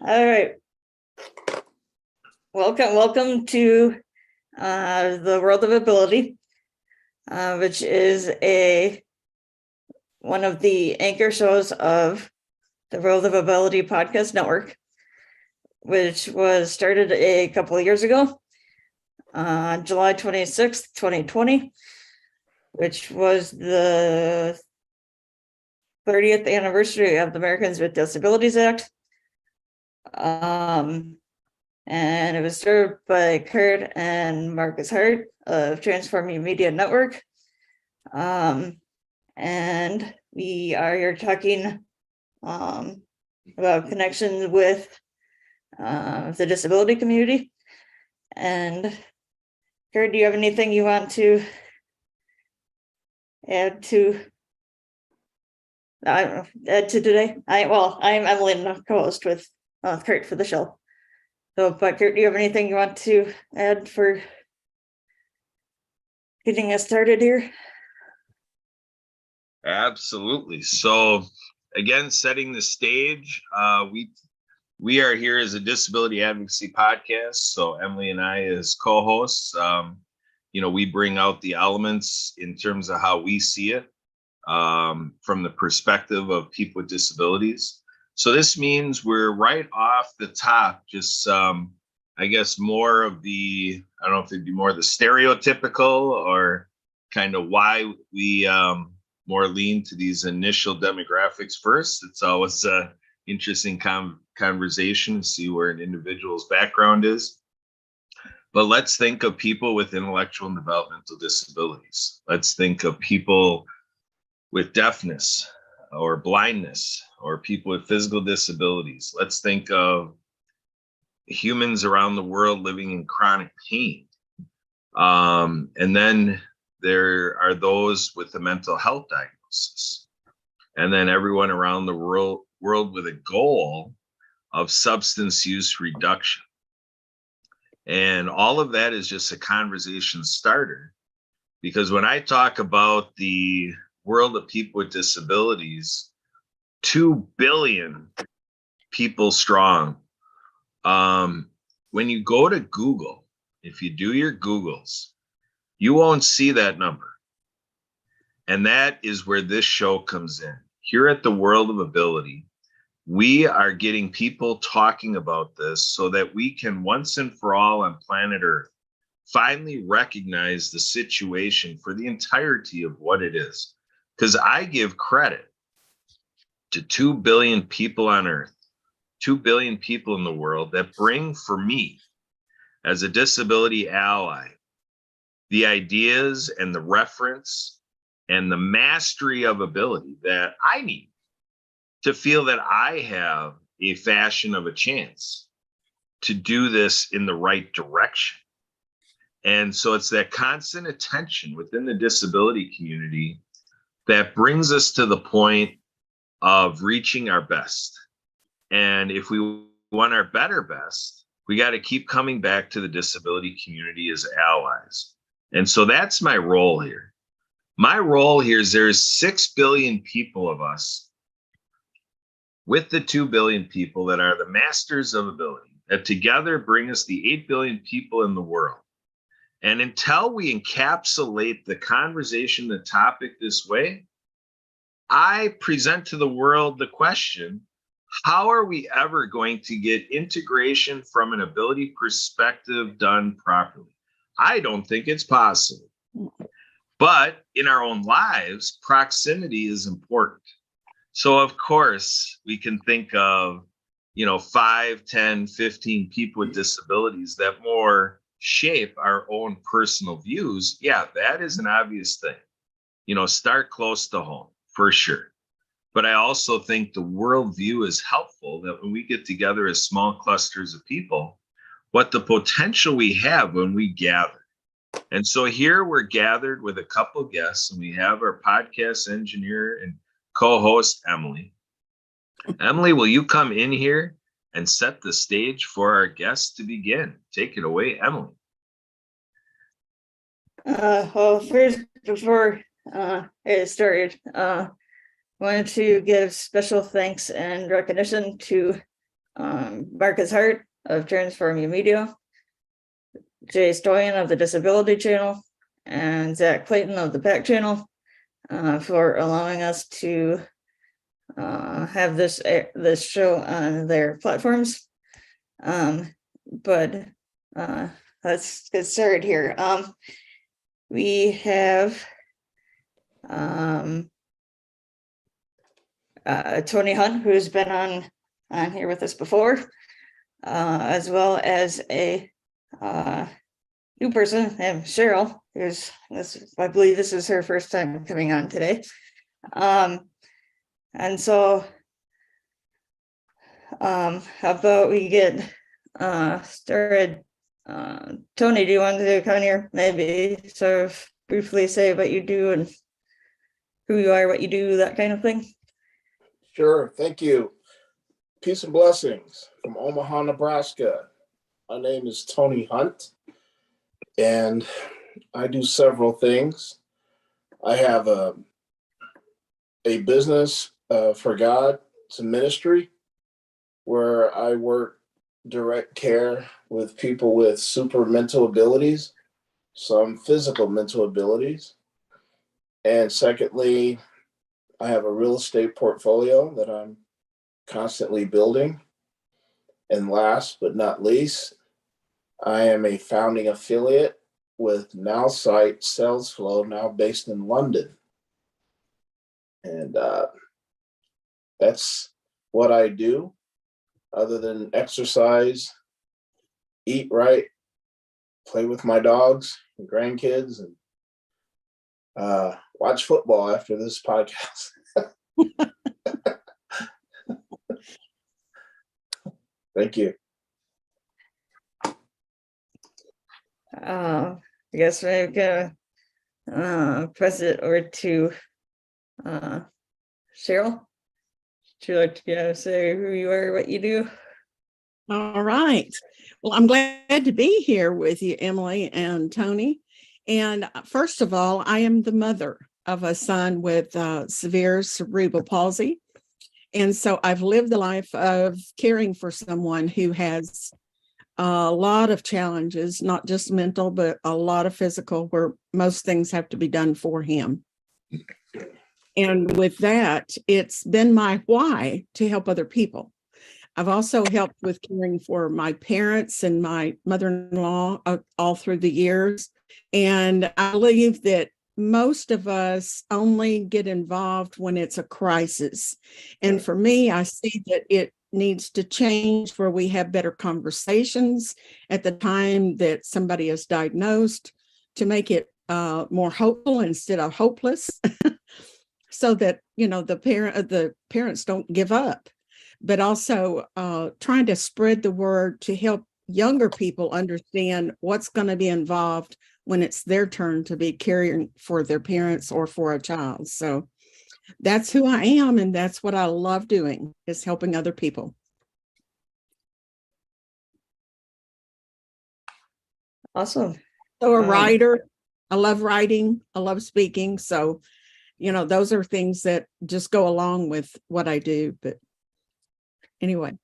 All right. Welcome to the World of Ability, which is one of the anchor shows of the World of Ability Podcast Network, which was started a couple of years ago, July 26th, 2020, which was the 30th anniversary of the Americans with Disabilities Act. And it was served by Kurt and Marcus Hart of Transforming Media Network. And we are here talking about connections with the disability community. And Kurt, do you have anything you want to add to today? I'm Emily, and I'm co-host with Kurt for the show. So, but Kurt, do you have anything you want to add for getting us started here? Absolutely. So, again, setting the stage, we are here as a disability advocacy podcast. So, Emily and I, as co-hosts, we bring out the elements in terms of how we see it from the perspective of people with disabilities. So this means we're right off the top, just I guess more of the, I don't know if it'd be more the stereotypical or kind of why we more lean to these initial demographics first. It's always an interesting conversation to see where an individual's background is. But let's think of people with intellectual and developmental disabilities. Let's think of people with deafness or blindness, or people with physical disabilities. Let's think of humans around the world living in chronic pain. And then there are those with a mental health diagnosis. And then everyone around the world with a goal of substance use reduction. And all of that is just a conversation starter. Because when I talk about the world of people with disabilities, 2 billion people strong. When you go to Google, if you do your Googles, you won't see that number. And that is where this show comes in. Here at the World of Ability, we are getting people talking about this so that we can once and for all on planet Earth finally recognize the situation for the entirety of what it is. Because I give credit to 2 billion people on Earth, 2 billion people in the world that bring for me as a disability ally, the ideas and the reference and the mastery of ability that I need to feel that I have a fashion of a chance to do this in the right direction. And so it's that constant attention within the disability community that brings us to the point of reaching our best. And if we want our better best, we got to keep coming back to the disability community as allies. And so that's my role here. My role here is there's 6 billion people of us with the 2 billion people that are the masters of ability that together bring us the 8 billion people in the world. And until we encapsulate the conversation, the topic this way, I present to the world the question, how are we ever going to get integration from an ability perspective done properly? I don't think it's possible. But in our own lives, proximity is important. So of course, we can think of, 5, 10, 15 people with disabilities that more shape our own personal views. Yeah, that is an obvious thing. Start close to home for sure. But I also think the worldview is helpful, that when we get together as small clusters of people, what the potential we have when we gather. And so here we're gathered with a couple guests, and we have our podcast engineer and co-host, Emily. Emily, will you come in here and set the stage for our guests to begin? Take it away, Emily. Well, first, before it started, wanted to give special thanks and recognition to Marcus Hart of Transforming Media, Jay Stoyan of the Disability Channel, and Zach Clayton of the PAC Channel for allowing us to have this show on their platforms. But let's get started here. We have Tony Hunt, who's been on here with us before, as well as a new person named Cheryl, I believe this is her first time coming on today. And so how about we get started? Tony, do you want to come here? Maybe sort of briefly say what you do and who you are, what you do, that kind of thing. Sure, thank you. Peace and blessings from Omaha, Nebraska. My name is Tony Hunt, and I do several things. I have a business for God. It's a ministry where I work direct care with people with super mental abilities, some physical mental abilities. And secondly, I have a real estate portfolio that I'm constantly building. And last but not least, I am a founding affiliate with NowSite SalesFlow, now based in London. And that's what I do, other than exercise, eat right, play with my dogs and grandkids, and watch football after this podcast. Thank you. I guess we're gonna press it over to Cheryl. Would you like to say who you are, what you do? All right. Well, I'm glad to be here with you, Emily and Tony. And first of all, I am the mother of a son with severe cerebral palsy. And so I've lived the life of caring for someone who has a lot of challenges, not just mental, but a lot of physical, where most things have to be done for him. And with that, it's been my why to help other people. I've also helped with caring for my parents and my mother-in-law all through the years. And I believe that most of us only get involved when it's a crisis. And for me, I see that it needs to change where we have better conversations at the time that somebody is diagnosed to make it more hopeful instead of hopeless, so that, the parents don't give up, but also trying to spread the word to help younger people understand what's going to be involved when it's their turn to be caring for their parents or for a child. So that's who I am, and that's what I love doing, is helping other people. Awesome. So a writer, I love writing, I love speaking. So, those are things that just go along with what I do. But anyway.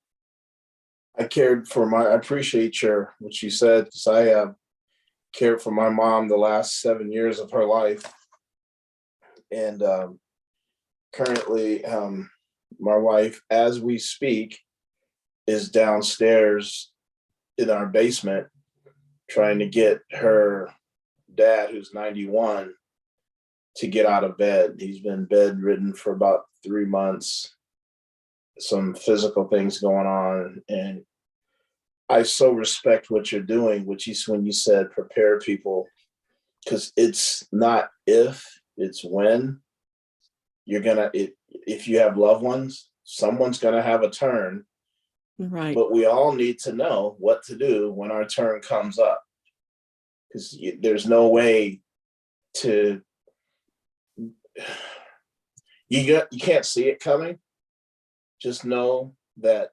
I appreciate what you said, because I cared for my mom the last 7 years of her life. And currently, my wife, as we speak, is downstairs in our basement trying to get her dad, who's 91, to get out of bed. He's been bedridden for about 3 months, some physical things going on. And I so respect what you're doing, when you said prepare people, because it's not if, it's when. If you have loved ones, someone's gonna have a turn. Right. But we all need to know what to do when our turn comes up, because there's no way to, you can't see it coming. Just know that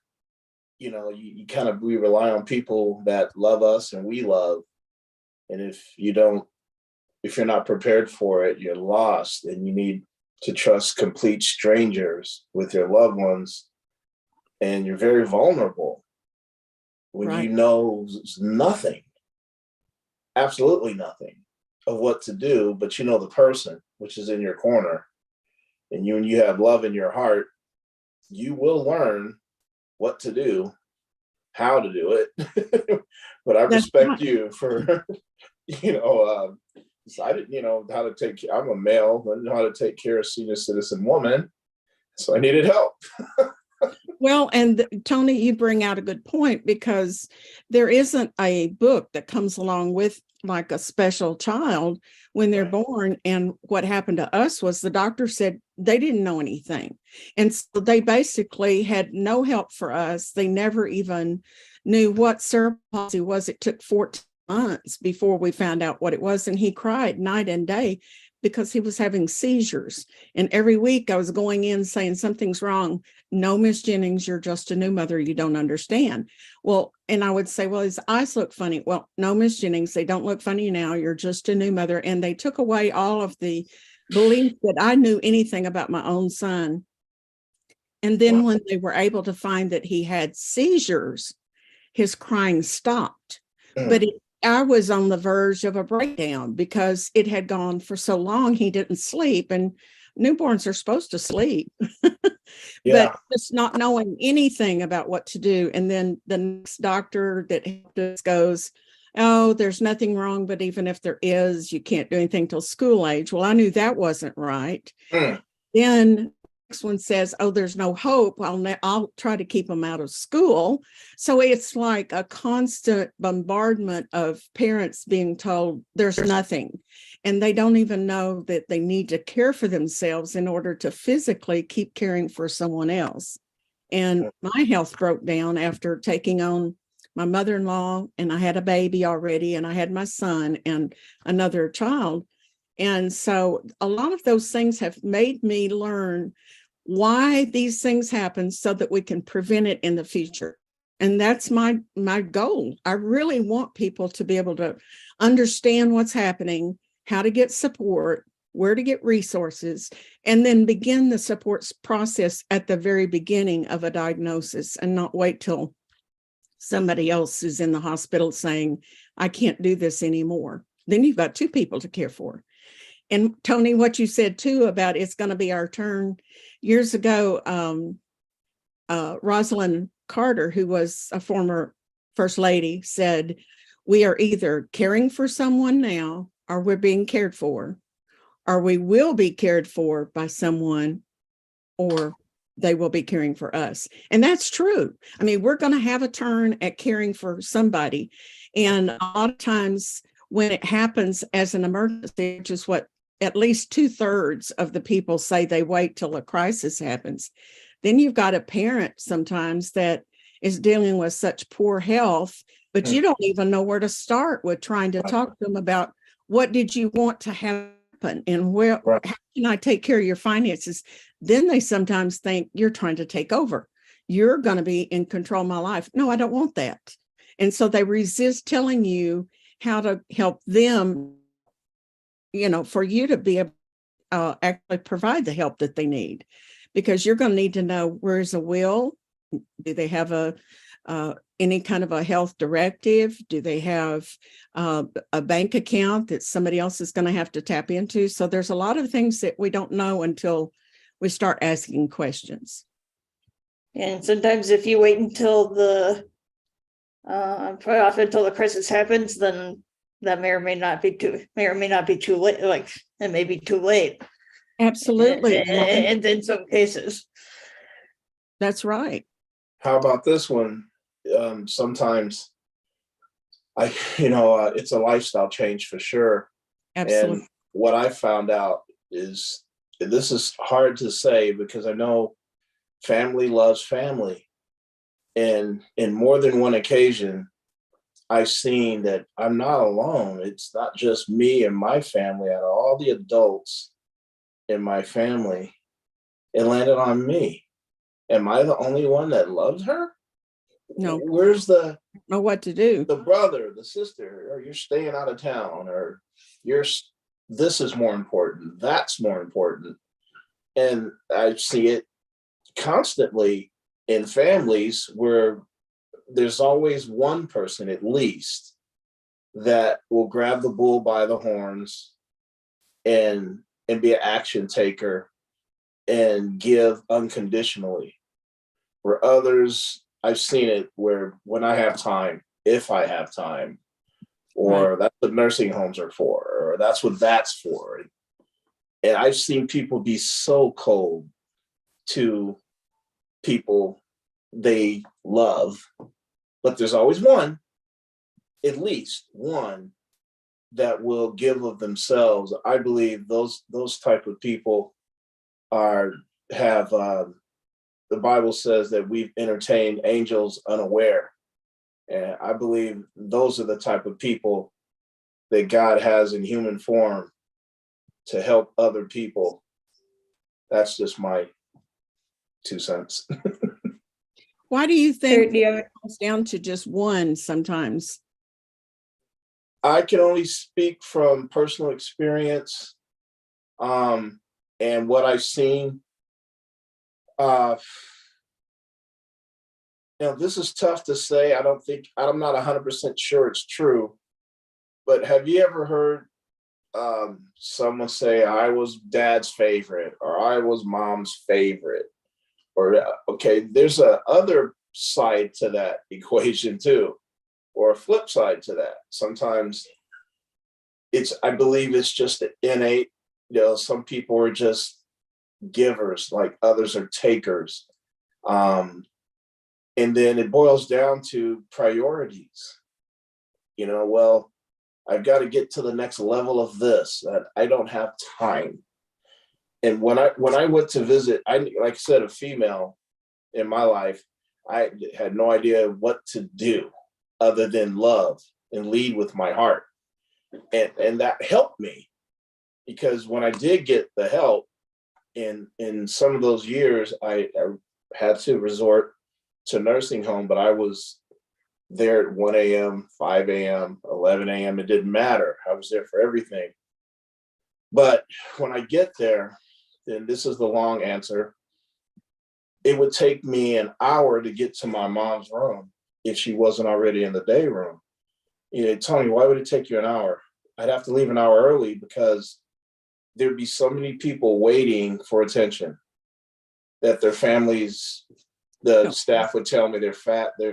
we rely on people that love us and we love. And if you're not prepared for it, you're lost, and you need to trust complete strangers with your loved ones and you're very vulnerable when Right. you know nothing, absolutely nothing of what to do, but you know the person which is in your corner, and when you have love in your heart, you will learn what to do, how to do it. But I That's respect right. you for, you know, so I didn't, how to take. I'm a male, I didn't know how to take care of senior citizen woman, so I needed help. Well, and Tony, you bring out a good point, because there isn't a book that comes along with like a special child when they're Right. born. And what happened to us was the doctor said they didn't know anything. And so they basically had no help for us. They never even knew what cerebral palsy was. It took 14 months before we found out what it was. And he cried night and day because he was having seizures. And every week I was going in saying something's wrong. No, Miss Jennings, you're just a new mother. You don't understand. Well, and I would say, well, his eyes look funny. Well, no, Miss Jennings, they don't look funny now. You're just a new mother. And they took away all of the belief that I knew anything about my own son. And then when they were able to find that he had seizures, his crying stopped. But I was on the verge of a breakdown because it had gone for so long. He didn't sleep, and newborns are supposed to sleep. Yeah. But just not knowing anything about what to do. And then the next doctor that helped us goes, oh, there's nothing wrong, but even if there is, you can't do anything till school age. Well, I knew that wasn't right. Mm. Then next one says, oh, there's no hope. I'll try to keep them out of school. So it's like a constant bombardment of parents being told there's nothing. And they don't even know that they need to care for themselves in order to physically keep caring for someone else. And my health broke down after taking on my mother-in-law, and I had a baby already, and I had my son and another child. And so a lot of those things have made me learn why these things happen so that we can prevent it in the future. And that's my goal. I really want people to be able to understand what's happening, how to get support, where to get resources, and then begin the support process at the very beginning of a diagnosis, and not wait till somebody else is in the hospital saying, I can't do this anymore. Then you've got two people to care for. And Tony, what you said too about it's going to be our turn. Years ago, Rosalind Carter, who was a former first lady, said, we are either caring for someone now, or we're being cared for, or we will be cared for by someone, or they will be caring for us. And that's true. I mean, we're going to have a turn at caring for somebody. And a lot of times when it happens as an emergency, which is what at least 2/3 of the people say, they wait till a crisis happens. Then you've got a parent sometimes that is dealing with such poor health, but you don't even know where to start with trying to talk to them about what did you want to happen and where, how can I take care of your finances? Then they sometimes think you're trying to take over. You're going to be in control of my life. No, I don't want that. And so they resist telling you how to help them, for you to be able to actually provide the help that they need, because you're going to need to know, where's a will? Do they have any kind of a health directive? Do they have a bank account that somebody else is going to have to tap into? So there's a lot of things that we don't know until we start asking questions. And sometimes if you wait until probably often until the crisis happens, then that may or may not be too late. Like it may be too late. Absolutely. And in some cases. That's right. How about this one? Sometimes it's a lifestyle change for sure. Absolutely. And what I found out is, this is hard to say because I know family loves family. And in more than one occasion, I've seen that I'm not alone. It's not just me and my family. Out of all the adults in my family, it landed on me. Am I the only one that loves her? No. Where's the know what to do? The brother, the sister, or you're staying out of town, or this is more important. That's more important. And I see it constantly in families where there's always one person at least that will grab the bull by the horns and be an action taker and give unconditionally. Where others, I've seen it where when I have time, if I have time, or that's what nursing homes are for, or that's what that's for. And I've seen people be so cold to people they love, but there's always one, at least one, that will give of themselves. I believe those type of people have the Bible says that we've entertained angels unaware. And I believe those are the type of people that God has in human form to help other people. That's just my 2 cents. Why do you Kurt, think do you have it comes down to just one sometimes? I can only speak from personal experience and what I've seen. This is tough to say. I'm not 100% sure it's true, but have you ever heard someone say, I was dad's favorite, or I was mom's favorite? Or, okay, there's a other side to that equation too, or a flip side to that. Sometimes I believe it's just innate. Some people are just givers, like others are takers. And then it boils down to priorities. Well, I've got to get to the next level of this, that I don't have time. And when I went to visit, like I said, a female in my life, I had no idea what to do other than love and lead with my heart. And that helped me, because when I did get the help in some of those years, I had to resort to nursing home, but I was there at 1 a.m., 5 a.m., 11 a.m. It didn't matter. I was there for everything. But when I get there, then this is the long answer. It would take me an hour to get to my mom's room if she wasn't already in the day room. Tony, why would it take you an hour? I'd have to leave an hour early because there'd be so many people waiting for attention that their families, the staff would tell me their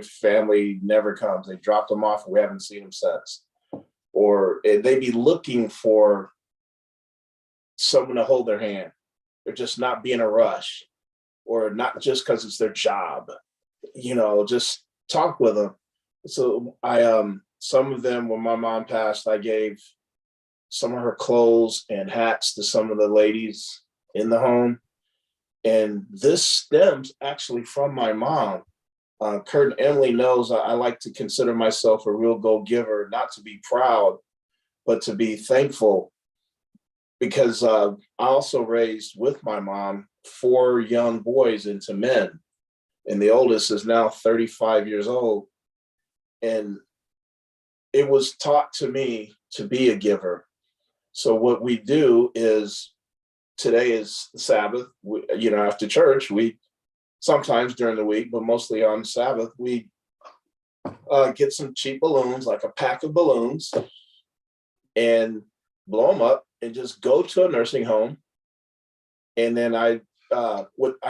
family never comes. They dropped them off and we haven't seen them since. Or they'd be looking for someone to hold their hand. They're just not be in a rush, or not just because it's their job, just talk with them. So some of them, when my mom passed, I gave some of her clothes and hats to some of the ladies in the home. And this stems actually from my mom. Kurt and Emily knows I like to consider myself a real go-giver, not to be proud, but to be thankful. Because I also raised with my mom 4 young boys into men. And the oldest is now 35 years old. And it was taught to me to be a giver. So what we do is, today is Sabbath, after church, we sometimes during the week, but mostly on Sabbath, we get some cheap balloons, like a pack of balloons, and blow them up and just go to a nursing home. And then I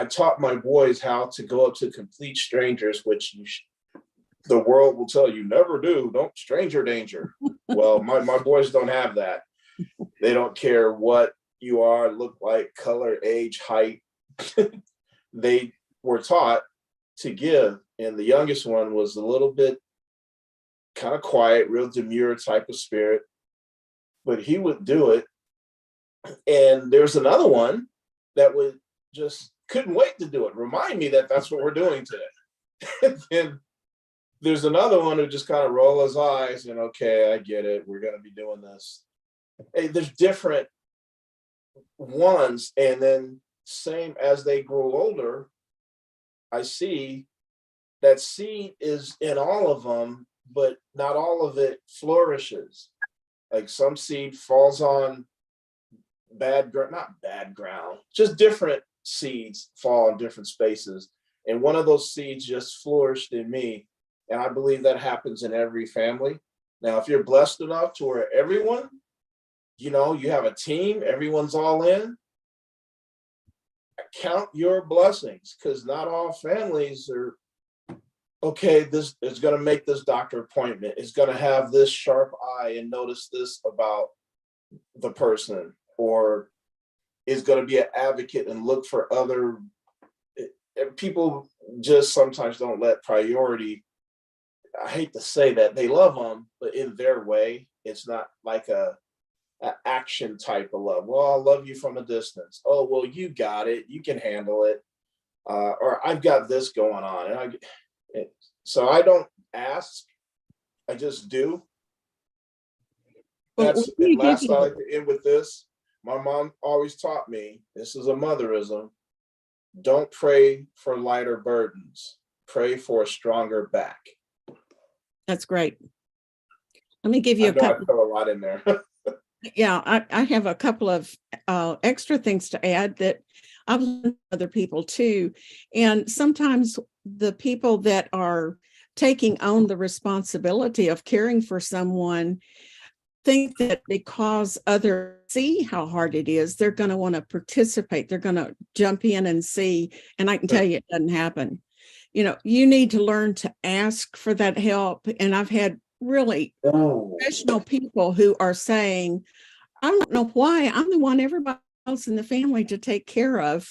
taught my boys how to go up to complete strangers, which the world will tell you never do, don't stranger danger. Well, my boys don't have that. They don't care what you are, look like, color, age, height. They were taught to give. And the youngest one was a little bit kind of quiet, real demure type of spirit, but he would do it. And there's another one that would just couldn't wait to do it. Remind me that that's what we're doing today. And there's another one who just kind of roll his eyes and, okay, I get it. We're going to be doing this. Hey, there's different ones. And then same as they grow older, I see that seed is in all of them, but not all of it flourishes. Like some seed falls on not bad ground, just different seeds fall in different spaces. And one of those seeds just flourished in me. And I believe that happens in every family. Now, if you're blessed enough to where everyone, you know, you have a team, everyone's all in, count your blessings, because not all families are, okay, this is going to make this doctor appointment, is going to have this sharp eye and notice this about the person, or is going to be an advocate and look for other. People just sometimes don't let priority, I hate to say that, they love them, but in their way. It's not like a action type of love. Well, I love you from a distance. Oh, well, you got it, you can handle it, or I've got this going on, and so I don't ask, I just do. Well, That's, let me and give last you- I like to end with this. My mom always taught me, this is a motherism, don't pray for lighter burdens, pray for a stronger back. That's great. Let me give I you a know I couple. put a lot in there. Yeah, I have a couple of extra things to add that I've learned from other people too. And sometimes the people that are taking on the responsibility of caring for someone think that because others see how hard it is, they're going to want to participate. They're going to jump in and see. And I can tell you it doesn't happen. You know, you need to learn to ask for that help. And I've had really Oh, professional people who are saying, I don't know why I'm the one everybody else in the family to take care of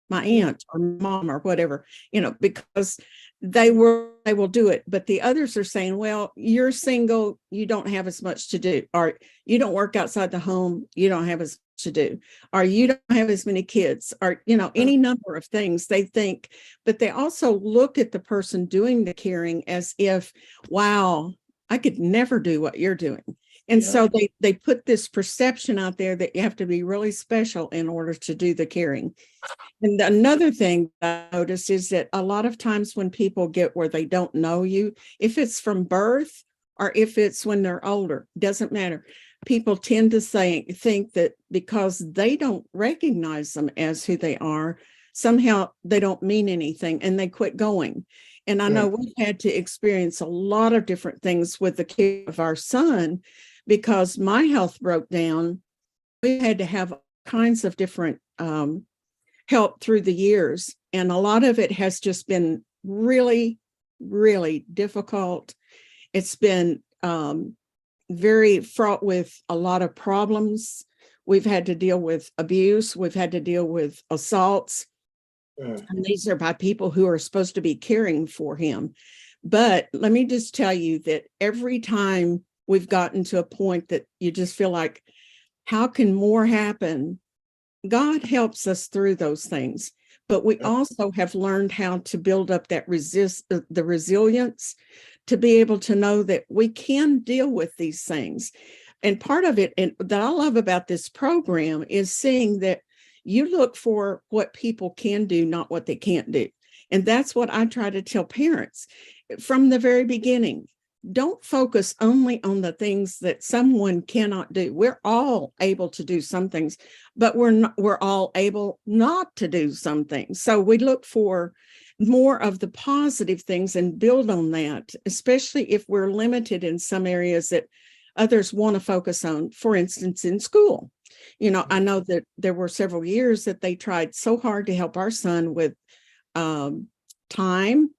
my aunt or mom or whatever, you know, because they will do it. But the others are saying, well, you're single, you don't have as much to do, or you don't work outside the home, you don't have as much to do, or you don't have as many kids, or, you know, any number of things they think. But they also look at the person doing the caring as if, wow, I could never do what you're doing. And Yeah. so they put this perception out there that you have to be really special in order to do the caring. And another thing that I noticed is that a lot of times when people get where they don't know you, if it's from birth or if it's when they're older, doesn't matter. People tend to think that because they don't recognize them as who they are, somehow they don't mean anything and they quit going. And I know we've had to experience a lot of different things with the care of our son because my health broke down. We had to have all kinds of different help through the years. And a lot of it has just been really, really difficult. It's been very fraught with a lot of problems. We've had to deal with abuse. We've had to deal with assaults. And these are by people who are supposed to be caring for him. But let me just tell you that every time we've gotten to a point that you just feel like, how can more happen? God helps us through those things. But we also have learned how to build up that the resilience to be able to know that we can deal with these things. And part of it, and that I love about this program, is seeing that you look for what people can do, not what they can't do. And that's what I try to tell parents from the very beginning. Don't focus only on the things that someone cannot do. We're all able to do some things, but we're all able not to do some things. So we look for more of the positive things and build on that, especially if we're limited in some areas that others want to focus on, for instance, in school. You know, I know that there were several years that they tried so hard to help our son with time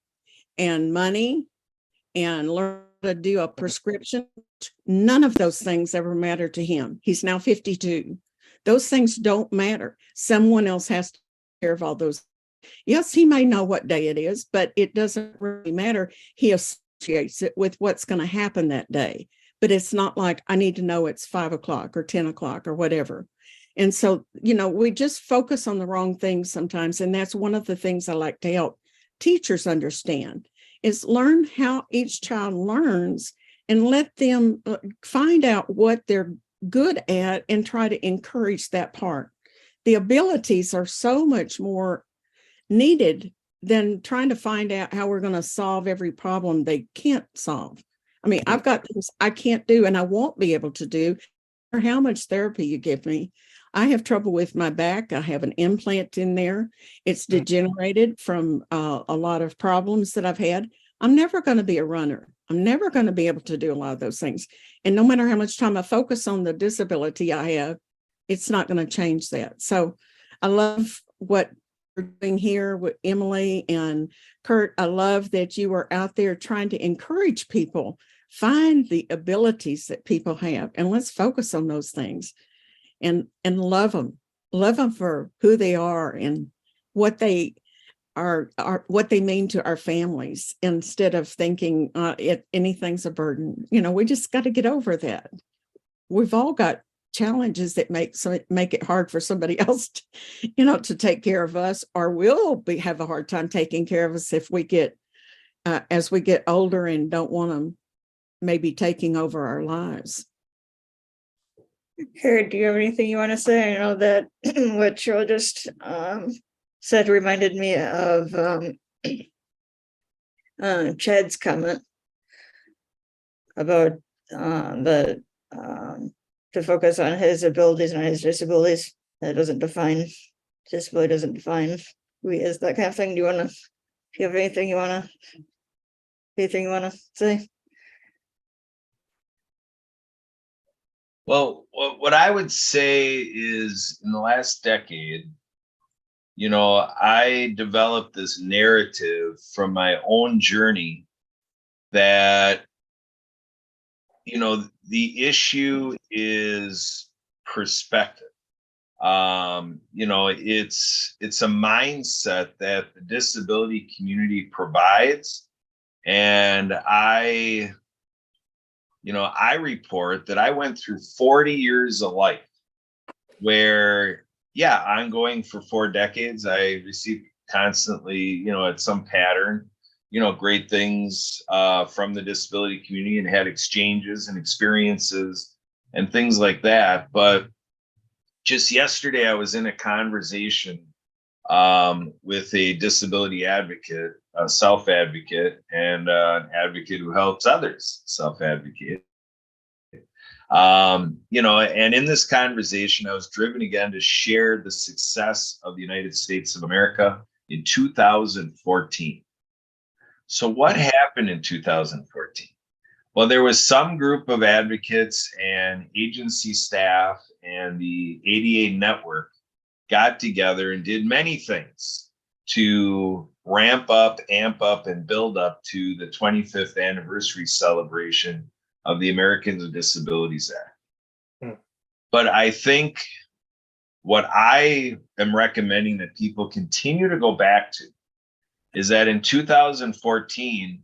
and money and learn to do a prescription. None of those things ever mattered to him. He's now 52. Those things don't matter. Someone else has to take care of all those. Yes, he may know what day it is, but it doesn't really matter. He associates it with what's going to happen that day. But it's not like I need to know it's 5 o'clock or 10 o'clock or whatever. And so, you know, we just focus on the wrong things sometimes. And that's one of the things I like to help teachers understand is learn how each child learns and let them find out what they're good at and try to encourage that part. The abilities are so much more needed than trying to find out how we're going to solve every problem they can't solve. I mean, I've got things I can't do and I won't be able to do, or how much therapy you give me. I have trouble with my back. I have an implant in there. It's degenerated from a lot of problems that I've had. I'm never going to be a runner. I'm never going to be able to do a lot of those things. And no matter how much time I focus on the disability I have, it's not going to change that. So I love what you're doing here with Emily and Kurt. I love that you are out there trying to encourage people, find the abilities that people have, and let's focus on those things and love them for who they are and what they are what they mean to our families, instead of thinking anything's a burden. We just got to get over that. We've all got challenges that make it hard for somebody else to take care of us, or we'll have a hard time taking care of us if we get as we get older and don't want them maybe taking over our lives. Kurt, do you have anything you want to say? I know that what Cheryl just said reminded me of Chad's comment about to focus on his abilities, not his disabilities. Disability doesn't define who he is, that kind of thing. Do you have anything you want to say? Well, what I would say is, in the last decade, I developed this narrative from my own journey that, the issue is perspective. It's a mindset that the disability community provides. And I report that I went through 40 years of life where, ongoing for 4 decades, I received constantly, at some pattern, great things from the disability community, and had exchanges and experiences and things like that. But just yesterday, I was in a conversation with a disability advocate, a self-advocate, and an advocate who helps others self-advocate. And in this conversation, I was driven again to share the success of the United States of America in 2014. So what happened in 2014? Well, there was some group of advocates and agency staff and the ADA network got together and did many things to ramp up, amp up, and build up to the 25th anniversary celebration of the Americans with Disabilities Act. But I think what I am recommending that people continue to go back to is that in 2014,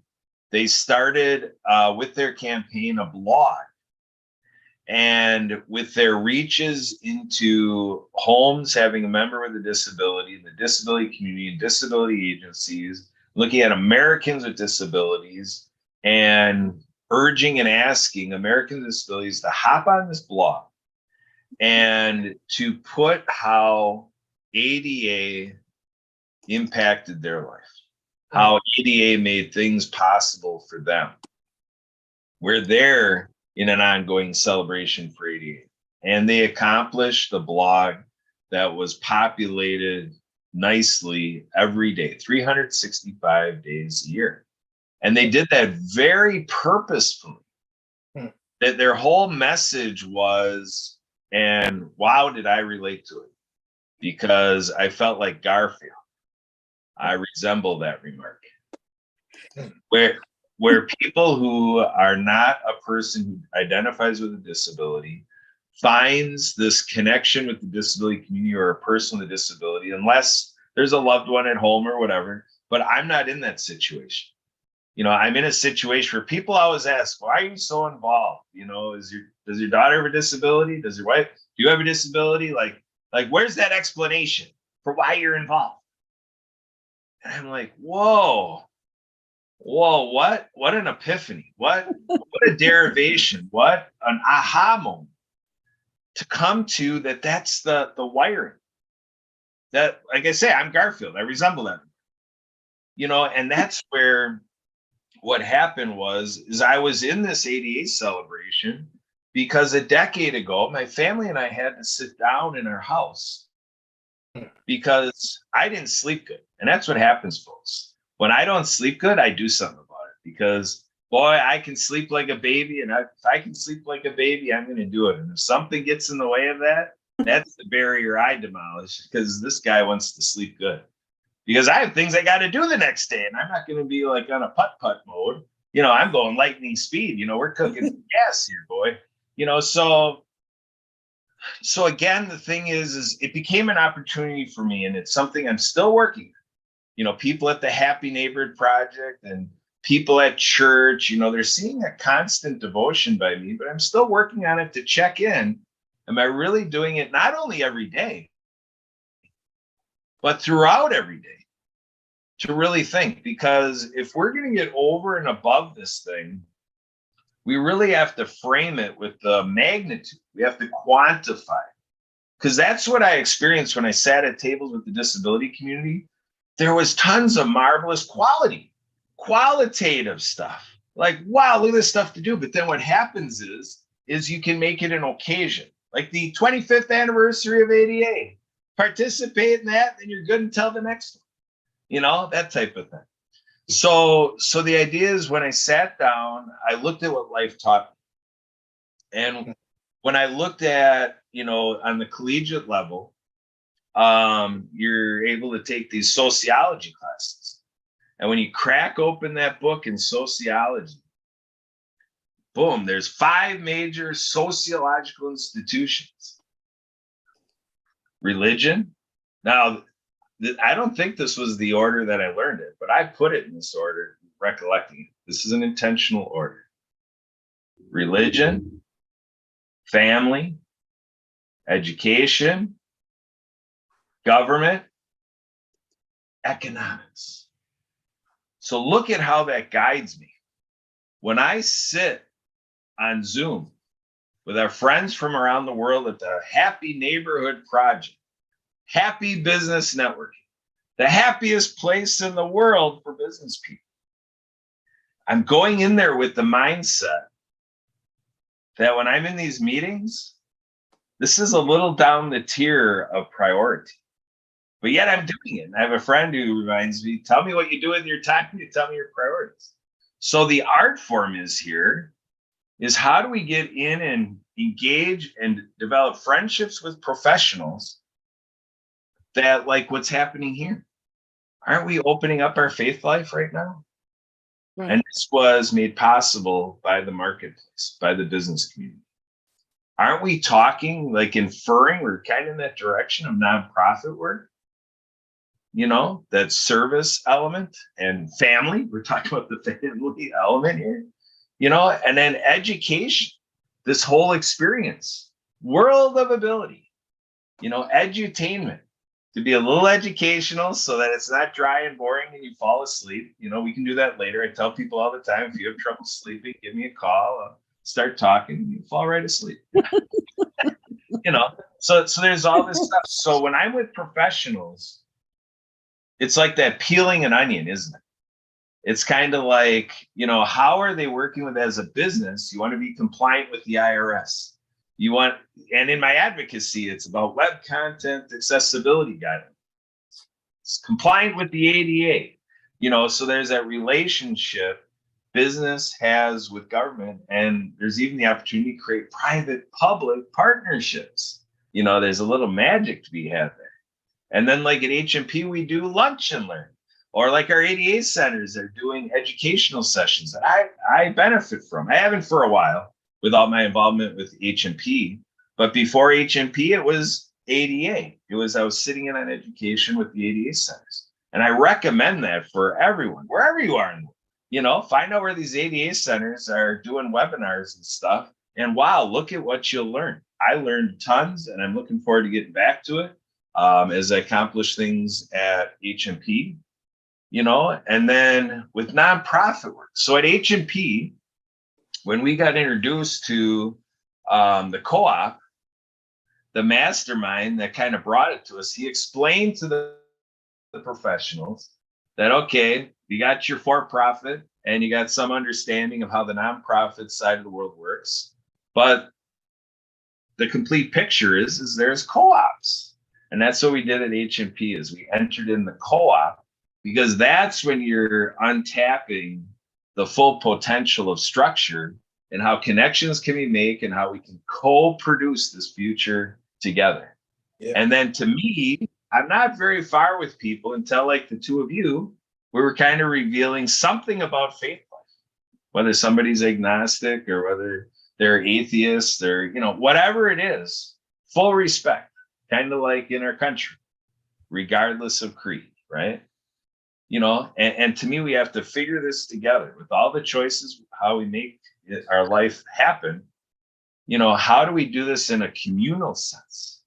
they started with their campaign a blog. And with their reaches into homes having a member with a disability, the disability community and disability agencies, looking at Americans with disabilities and urging and asking Americans with disabilities to hop on this blog and to put how ADA impacted their life, how ADA made things possible for them. We're there in an ongoing celebration for ADA. And they accomplished the blog that was populated nicely every day, 365 days a year. And they did that very purposefully. That their whole message was, and wow, did I relate to it? Because I felt like Garfield. I resemble that remark. Where people who are not a person who identifies with a disability finds this connection with the disability community or a person with a disability, unless there's a loved one at home or whatever. But I'm not in that situation. I'm in a situation where people always ask, why are you so involved? Does your daughter have a disability? Does your wife, do you have a disability? Like where's that explanation for why you're involved? And I'm like, whoa, what an epiphany, what a derivation, what an aha moment to come to that's the wiring. That, like I say, I'm Garfield, I resemble that. And that's where what happened is I was in this ADA celebration because a decade ago, my family and I had to sit down in our house because I didn't sleep good. And that's what happens, folks. When I don't sleep good, I do something about it because, boy, I can sleep like a baby. And if I can sleep like a baby, I'm going to do it. And if something gets in the way of that, that's the barrier I demolish because this guy wants to sleep good. Because I have things I got to do the next day. And I'm not going to be like on a putt-putt mode. I'm going lightning speed. We're cooking gas here, boy. So again, the thing is it became an opportunity for me, and it's something I'm still working. People at the Happy Neighborhood Project and people at church, they're seeing a constant devotion by me, but I'm still working on it to check in. Am I really doing it not only every day, but throughout every day to really think? Because if we're going to get over and above this thing, we really have to frame it with the magnitude. We have to quantify. Because that's what I experienced when I sat at tables with the disability community. There was tons of marvelous qualitative stuff. Like, wow, look at this stuff to do. But then what happens is you can make it an occasion. Like the 25th anniversary of ADA. Participate in that, and you're good until the next one. That type of thing. So the idea is when I sat down, I looked at what life taught me. And when I looked at, on the collegiate level, you're able to take these sociology classes. And when you crack open that book in sociology, boom, there's 5 major sociological institutions. Religion. Now, I don't think this was the order that I learned it, but I put it in this order, recollecting it. This is an intentional order. Religion, family, education, government, economics. So look at how that guides me. When I sit on Zoom with our friends from around the world at the Happy Neighborhood Project, Happy Business Networking, the happiest place in the world for business people, I'm going in there with the mindset that when I'm in these meetings, this is a little down the tier of priority. But yet I'm doing it. And I have a friend who reminds me, tell me what you do with your time, you tell me your priorities. So the art form is how do we get in and engage and develop friendships with professionals that like what's happening here? Aren't we opening up our faith life right now? Right. And this was made possible by the marketplace, by the business community. Aren't we talking, like inferring, we're kind of in that direction of nonprofit work? That service element and family. We're talking about the family element here, and then education, this whole experience, world of ability, edutainment, to be a little educational so that it's not dry and boring and you fall asleep. We can do that later. I tell people all the time, if you have trouble sleeping, give me a call. I'll start talking, you fall right asleep. So there's all this stuff. So when I'm with professionals, it's like that peeling an onion, isn't it? It's kind of like, how are they working with as a business? You want to be compliant with the IRS. And in my advocacy, it's about web content accessibility guidelines. It's compliant with the ADA, so there's that relationship business has with government, and there's even the opportunity to create private-public partnerships. There's a little magic to be had there. And then like at HMP, we do lunch and learn, or like our ADA centers are doing educational sessions that I benefit from. I haven't for a while without my involvement with HMP, but before HMP, it was ADA. I was sitting in on education with the ADA centers. And I recommend that for everyone, wherever you are in the world. Find out where these ADA centers are doing webinars and stuff. And wow, look at what you'll learn. I learned tons, and I'm looking forward to getting back to it as I accomplish things at HMP, and then with nonprofit work. So at HMP, when we got introduced to the co-op, the mastermind that kind of brought it to us, he explained to the professionals that, okay, you got your for-profit and you got some understanding of how the nonprofit side of the world works, but the complete picture is there's co-ops. And that's what we did at HMP is we entered in the co-op because that's when you're untapping the full potential of structure and how connections can be made and how we can co-produce this future together. Yeah. And then to me, I'm not very far with people until like the two of you, we were kind of revealing something about faith life, whether somebody's agnostic or whether they're atheists or, you know, whatever it is, full respect, kind of like in our country, regardless of creed, right? You know, and to me, we have to figure this together with all the choices, how we make our life happen. You know, how do we do this in a communal sense,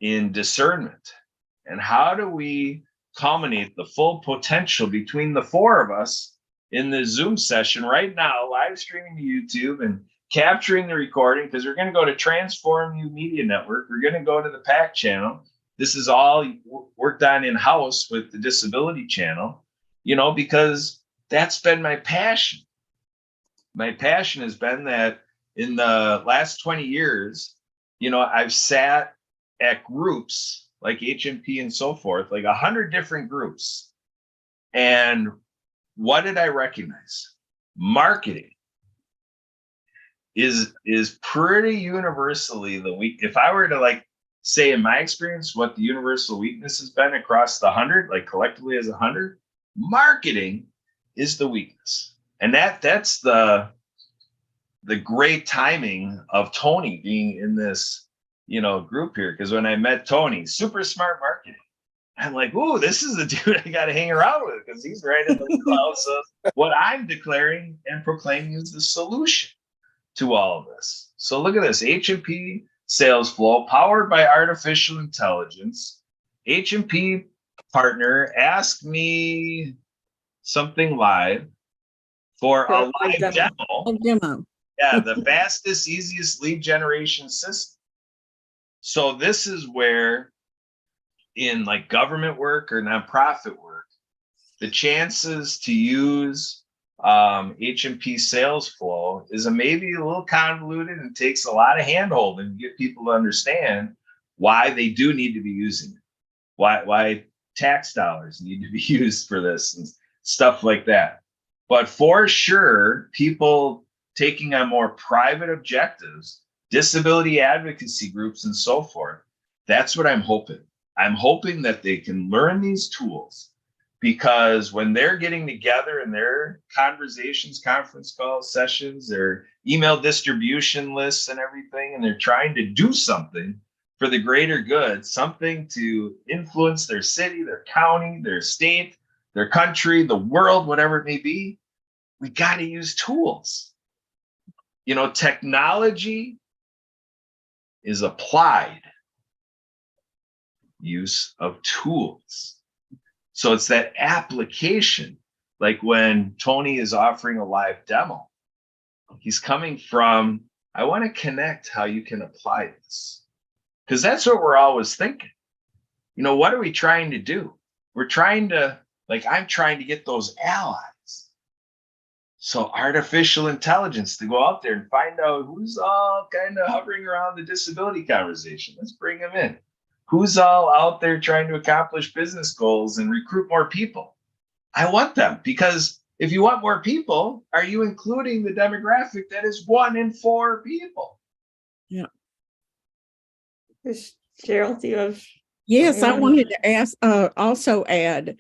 in discernment? And how do we culminate the full potential between the four of us in the Zoom session right now, live streaming to YouTube and capturing the recording? Because we're going to go to Transform You Media Network. We're going to go to the PAC channel. This is all worked on in-house with the Disability Channel, you know, because that's been my passion. My passion has been that in the last 20 years, you know, I've sat at groups like HMP and so forth, like 100 different groups. And what did I recognize? Marketing is pretty universally the weak. If I were to like say in my experience what the universal weakness has been across the 100, like collectively as 100, marketing is the weakness. And that's the great timing of Tony being in this, you know, group here. Because when I met Tony, super smart marketing, I'm like, ooh, this is the dude I got to hang around with because he's right in the wheelhouse of what I'm declaring and proclaiming is the solution to all of this. So look at this, HMP Sales Flow, powered by artificial intelligence. HMP partner asked me something live for a live demo. Yeah, the fastest, easiest lead generation system. So this is where in like government work or nonprofit work, the chances to use HMP Sales Flow is maybe a little convoluted and takes a lot of handholding to get people to understand why they do need to be using it, why tax dollars need to be used for this and stuff like that. But for sure, people taking on more private objectives, disability advocacy groups and so forth, that's what I'm hoping. I'm hoping that they can learn these tools because when they're getting together in their conversations, conference calls, sessions, their email distribution lists and everything, and they're trying to do something for the greater good, something to influence their city, their county, their state, their country, the world, whatever it may be, we got to use tools. You know, technology is applied use of tools. So it's that application, like when Tony is offering a live demo, he's coming from, I want to connect how you can apply this. Because that's what we're always thinking. You know, what are we trying to do? We're trying to, like, I'm trying to get those allies. So artificial intelligence to go out there and find out who's all kind of hovering around the disability conversation. Let's bring them in. Who's all out there trying to accomplish business goals and recruit more people? I want them because if you want more people, are you including the demographic that is 1 in 4 people? Yeah. Cheryl, do you have? Yes, I wanted to ask, also add,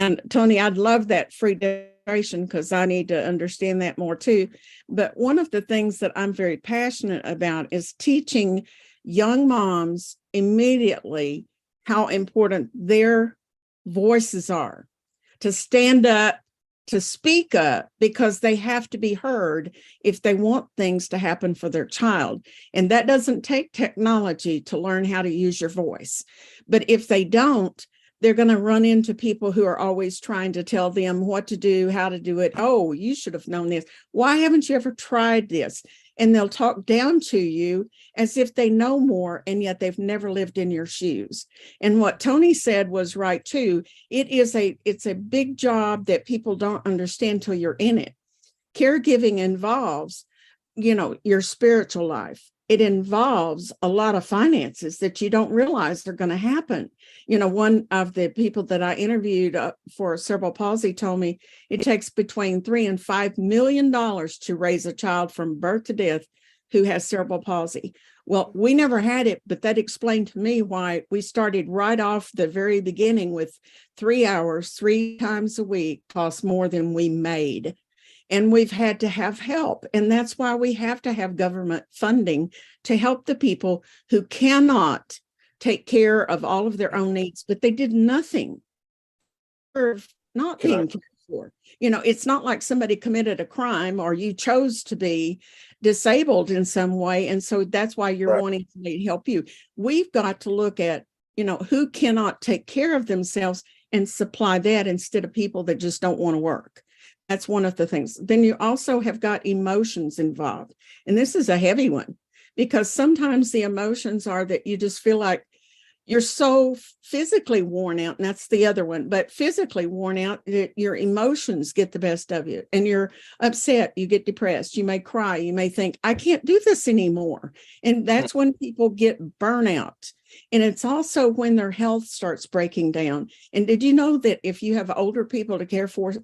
and Tony, I'd love that free demonstration because I need to understand that more too. But one of the things that I'm very passionate about is teaching young moms immediately how important their voices are to stand up, to speak up, because they have to be heard if they want things to happen for their child. And that doesn't take technology to learn how to use your voice. But if they don't, they're going to run into people who are always trying to tell them what to do, how to do it. Oh, you should have known this. Why haven't you ever tried this? And they'll talk down to you as if they know more, and yet they've never lived in your shoes. And what Tony said was right too. It's a big job that people don't understand till you're in it. Caregiving involves, you know, your spiritual life, it involves a lot of finances that you don't realize are going to happen. You know, one of the people that I interviewed for cerebral palsy told me it takes between $3 and $5 million to raise a child from birth to death who has cerebral palsy. Well, we never had it, but that explained to me why we started right off the very beginning with 3 hours, 3 times a week costs more than we made. And we've had to have help. And that's why we have to have government funding to help the people who cannot take care of all of their own needs, but they did nothing for not being cared for. You know, it's not like somebody committed a crime or you chose to be disabled in some way. And so that's why you're wanting somebody to help you. We've got to look at, you know, who cannot take care of themselves and supply that instead of people that just don't want to work. That's one of the things. Then you also have got emotions involved. And this is a heavy one because sometimes the emotions are that you just feel like you're so physically worn out. And that's the other one, but physically worn out, that your emotions get the best of you and you're upset, you get depressed, you may cry, you may think, I can't do this anymore. And that's when people get burnout. And it's also when their health starts breaking down. And did you know that if you have older people to care for,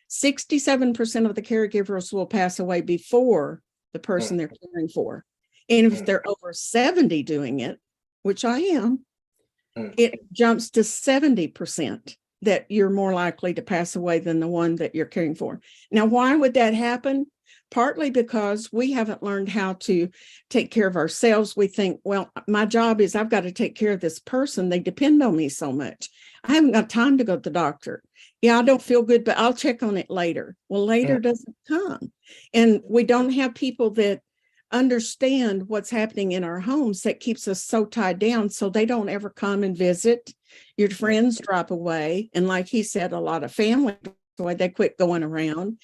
67% of the caregivers will pass away before the person they're caring for. And if they're over 70 doing it, which I am, it jumps to 70% that you're more likely to pass away than the one that you're caring for. Now, why would that happen? Partly because we haven't learned how to take care of ourselves. We think, well, my job is I've got to take care of this person. They depend on me so much. I haven't got time to go to the doctor. Yeah, I don't feel good, but I'll check on it later. Well, later doesn't come. And we don't have people that understand what's happening in our homes that keeps us so tied down. So they don't ever come and visit. Your friends drop away. And like he said, a lot of family, they quit going around.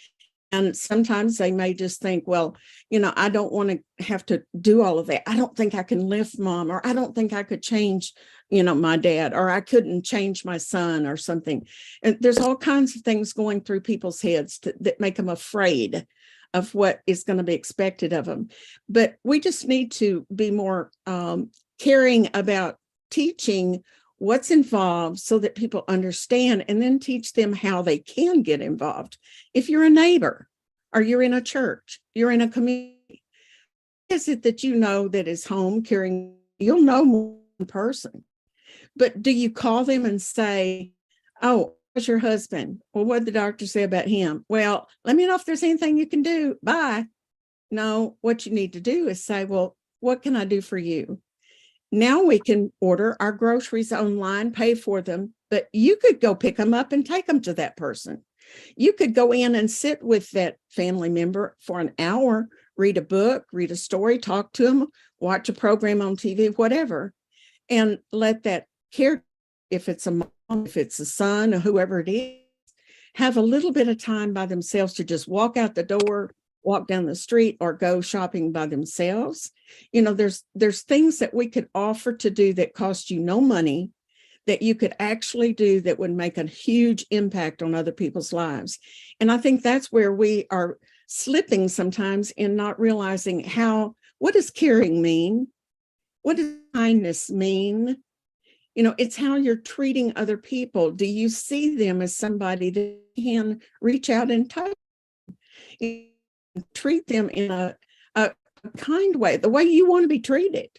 And sometimes they may just think, well, you know, I don't want to have to do all of that. I don't think I can lift mom, or I don't think I could change, you know, my dad, or I couldn't change my son or something. And there's all kinds of things going through people's heads that make them afraid of what is going to be expected of them. But we just need to be more caring about teaching what's involved so that people understand, and then teach them how they can get involved. If you're a neighbor or you're in a church, you're in a community, is it that you know that is home caring? You'll know more in person. But do you call them and say, oh, what's your husband? Well, what did the doctor say about him? Well, let me know if there's anything you can do. Bye. No, what you need to do is say, well, what can I do for you? Now we can order our groceries online, pay for them, but you could go pick them up and take them to that person. You could go in and sit with that family member for an hour, read a book, read a story, talk to them, watch a program on TV, whatever, and let that care, if it's a mom, if it's a son, or whoever it is, have a little bit of time by themselves to just walk out the door, walk down the street, or go shopping by themselves. You know, there's things that we could offer to do that cost you no money, that you could actually do that would make a huge impact on other people's lives. And I think that's where we are slipping sometimes in not realizing what does caring mean? What does kindness mean? You know, it's how you're treating other people. Do you see them as somebody that can reach out and touch? Treat them in a kind way, the way you want to be treated.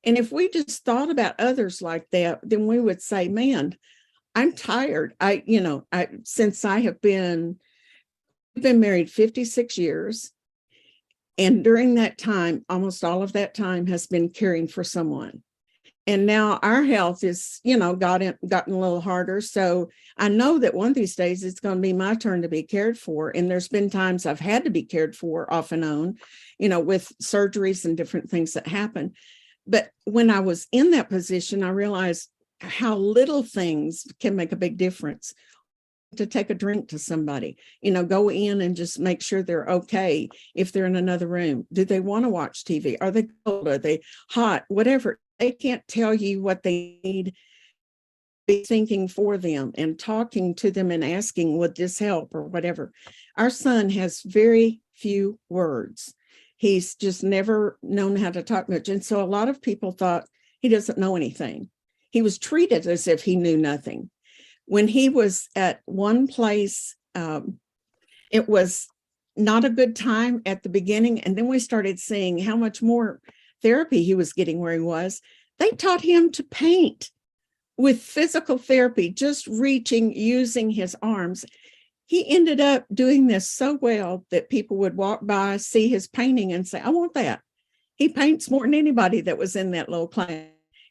And if we just thought about others like that, then we would say, man, I'm tired. Since I have been married 56 years. And during that time, almost all of that time has been caring for someone. And now our health is, gotten a little harder. So I know that one of these days it's going to be my turn to be cared for. And there's been times I've had to be cared for off and on, with surgeries and different things that happen. But when I was in that position, I realized how little things can make a big difference. To take a drink to somebody, go in and just make sure they're okay. If they're in another room, do they want to watch TV? Are they cold? Are they hot? Whatever. They can't tell you what they need. Be thinking for them and talking to them and asking, would this help or whatever. Our son has very few words. He's just never known how to talk much. And so a lot of people thought he doesn't know anything. He was treated as if he knew nothing. When he was at one place, it was not a good time at the beginning. And then we started seeing how much more therapy he was getting where he was. They taught him to paint with physical therapy, just reaching, using his arms. He ended up doing this so well that people would walk by, see his painting and say, I want that. He paints more than anybody that was in that little class.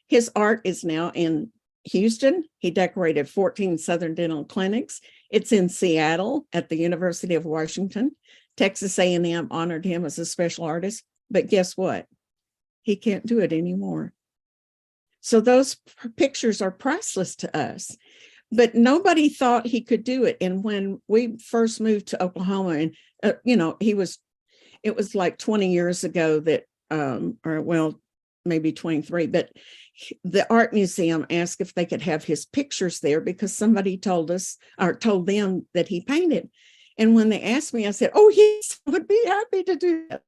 His art is now in Houston. He decorated 14 Southern Dental Clinics. It's in Seattle at the University of Washington. Texas A&M honored him as a special artist, but guess what? He can't do it anymore. So those pictures are priceless to us, but nobody thought he could do it. And when we first moved to Oklahoma, and it was like 20 years ago that, or well, maybe 23, but the art museum asked if they could have his pictures there because somebody told us or told them that he painted. And when they asked me, I said, oh yes, I would be happy to do that.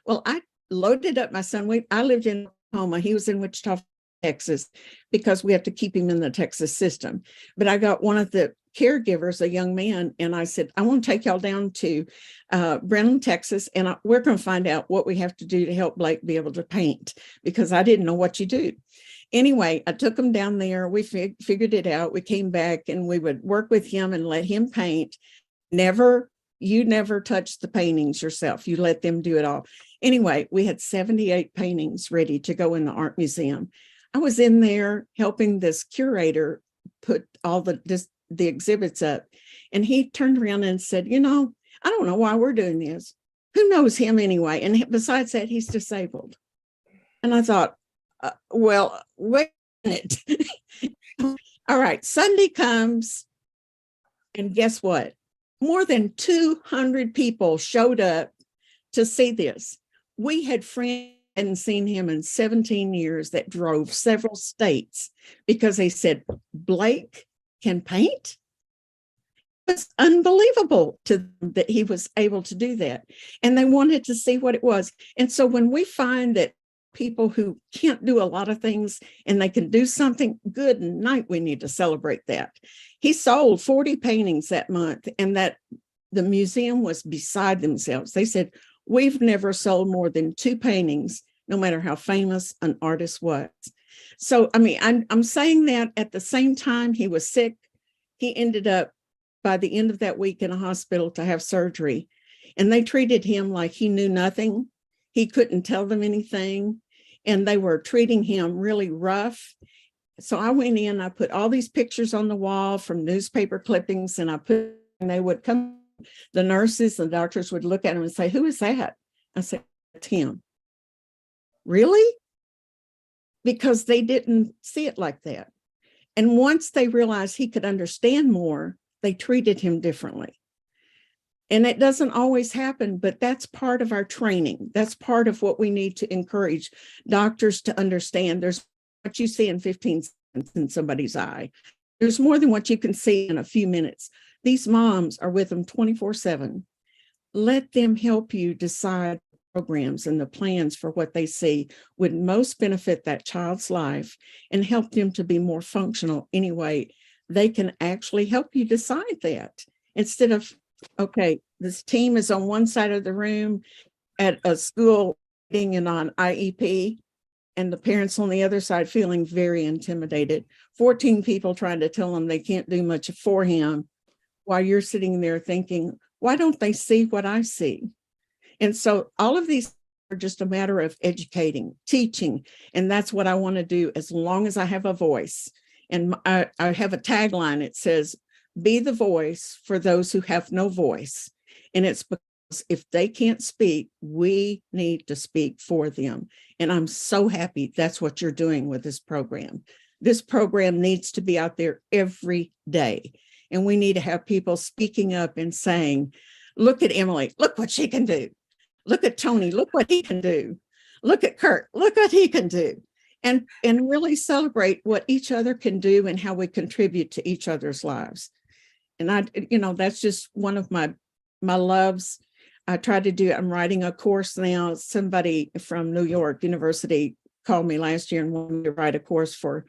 Well, I loaded up my son. I lived in Oklahoma. He was in Wichita, Texas, because we have to keep him in the Texas system. But I got one of the caregivers, a young man, and I said, I want to take y'all down to Brenham, Texas, and we're going to find out what we have to do to help Blake be able to paint, because I didn't know what you do. Anyway, I took him down there. We figured it out. We came back and we would work with him and let him paint. You never touch the paintings yourself. You let them do it all. Anyway, we had 78 paintings ready to go in the art museum. I was in there helping this curator put all the exhibits up. And he turned around and said, I don't know why we're doing this. Who knows him anyway? And besides that, he's disabled. And I thought, well, wait a minute. All right, Sunday comes, and guess what? More than 200 people showed up to see this. We had friends hadn't seen him in 17 years that drove several states because they said, Blake can paint? It's unbelievable to them that he was able to do that. And they wanted to see what it was. And so when we find that people who can't do a lot of things and they can do something good night, we need to celebrate that. He sold 40 paintings that month, and that the museum was beside themselves. They said, we've never sold more than 2 paintings, no matter how famous an artist was. So, I mean, I'm saying that at the same time he was sick. He ended up by the end of that week in a hospital to have surgery, and they treated him like he knew nothing. He couldn't tell them anything, and they were treating him really rough. So I went in, I put all these pictures on the wall from newspaper clippings, and they would come, the nurses and doctors would look at him and say, who is that? I said, it's him. Really? Because they didn't see it like that. And once they realized he could understand more, they treated him differently. And it doesn't always happen, but that's part of our training. That's part of what we need to encourage doctors to understand. There's what you see in 15 seconds in somebody's eye. There's more than what you can see in a few minutes. These moms are with them 24/7. Let them help you decide programs and the plans for what they see would most benefit that child's life and help them to be more functional anyway. They can actually help you decide that instead of, okay, this team is on one side of the room at a school meeting and on IEP, and the parents on the other side feeling very intimidated. 14 people trying to tell them they can't do much for him while you're sitting there thinking, why don't they see what I see? And so all of these are just a matter of educating, teaching, and that's what I want to do as long as I have a voice. And I have a tagline. It says, be the voice for those who have no voice. And it's because if they can't speak, we need to speak for them. And I'm so happy that's what you're doing with this program. This program needs to be out there every day. And we need to have people speaking up and saying, look at Emily, look what she can do. Look at Tony, look what he can do. Look at Kurt, look what he can do. And really celebrate what each other can do and how we contribute to each other's lives. And that's just one of my loves. I'm writing a course now. Somebody from New York University called me last year and wanted me to write a course for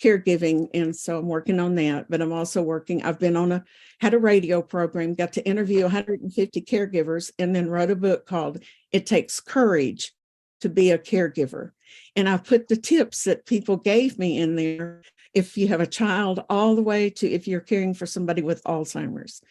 caregiving. And so I'm working on that, but I'm also I've been had a radio program, got to interview 150 caregivers, and then wrote a book called It Takes Courage to Be a Caregiver. And I put the tips that people gave me in there. If you have a child, all the way to if you're caring for somebody with Alzheimer's.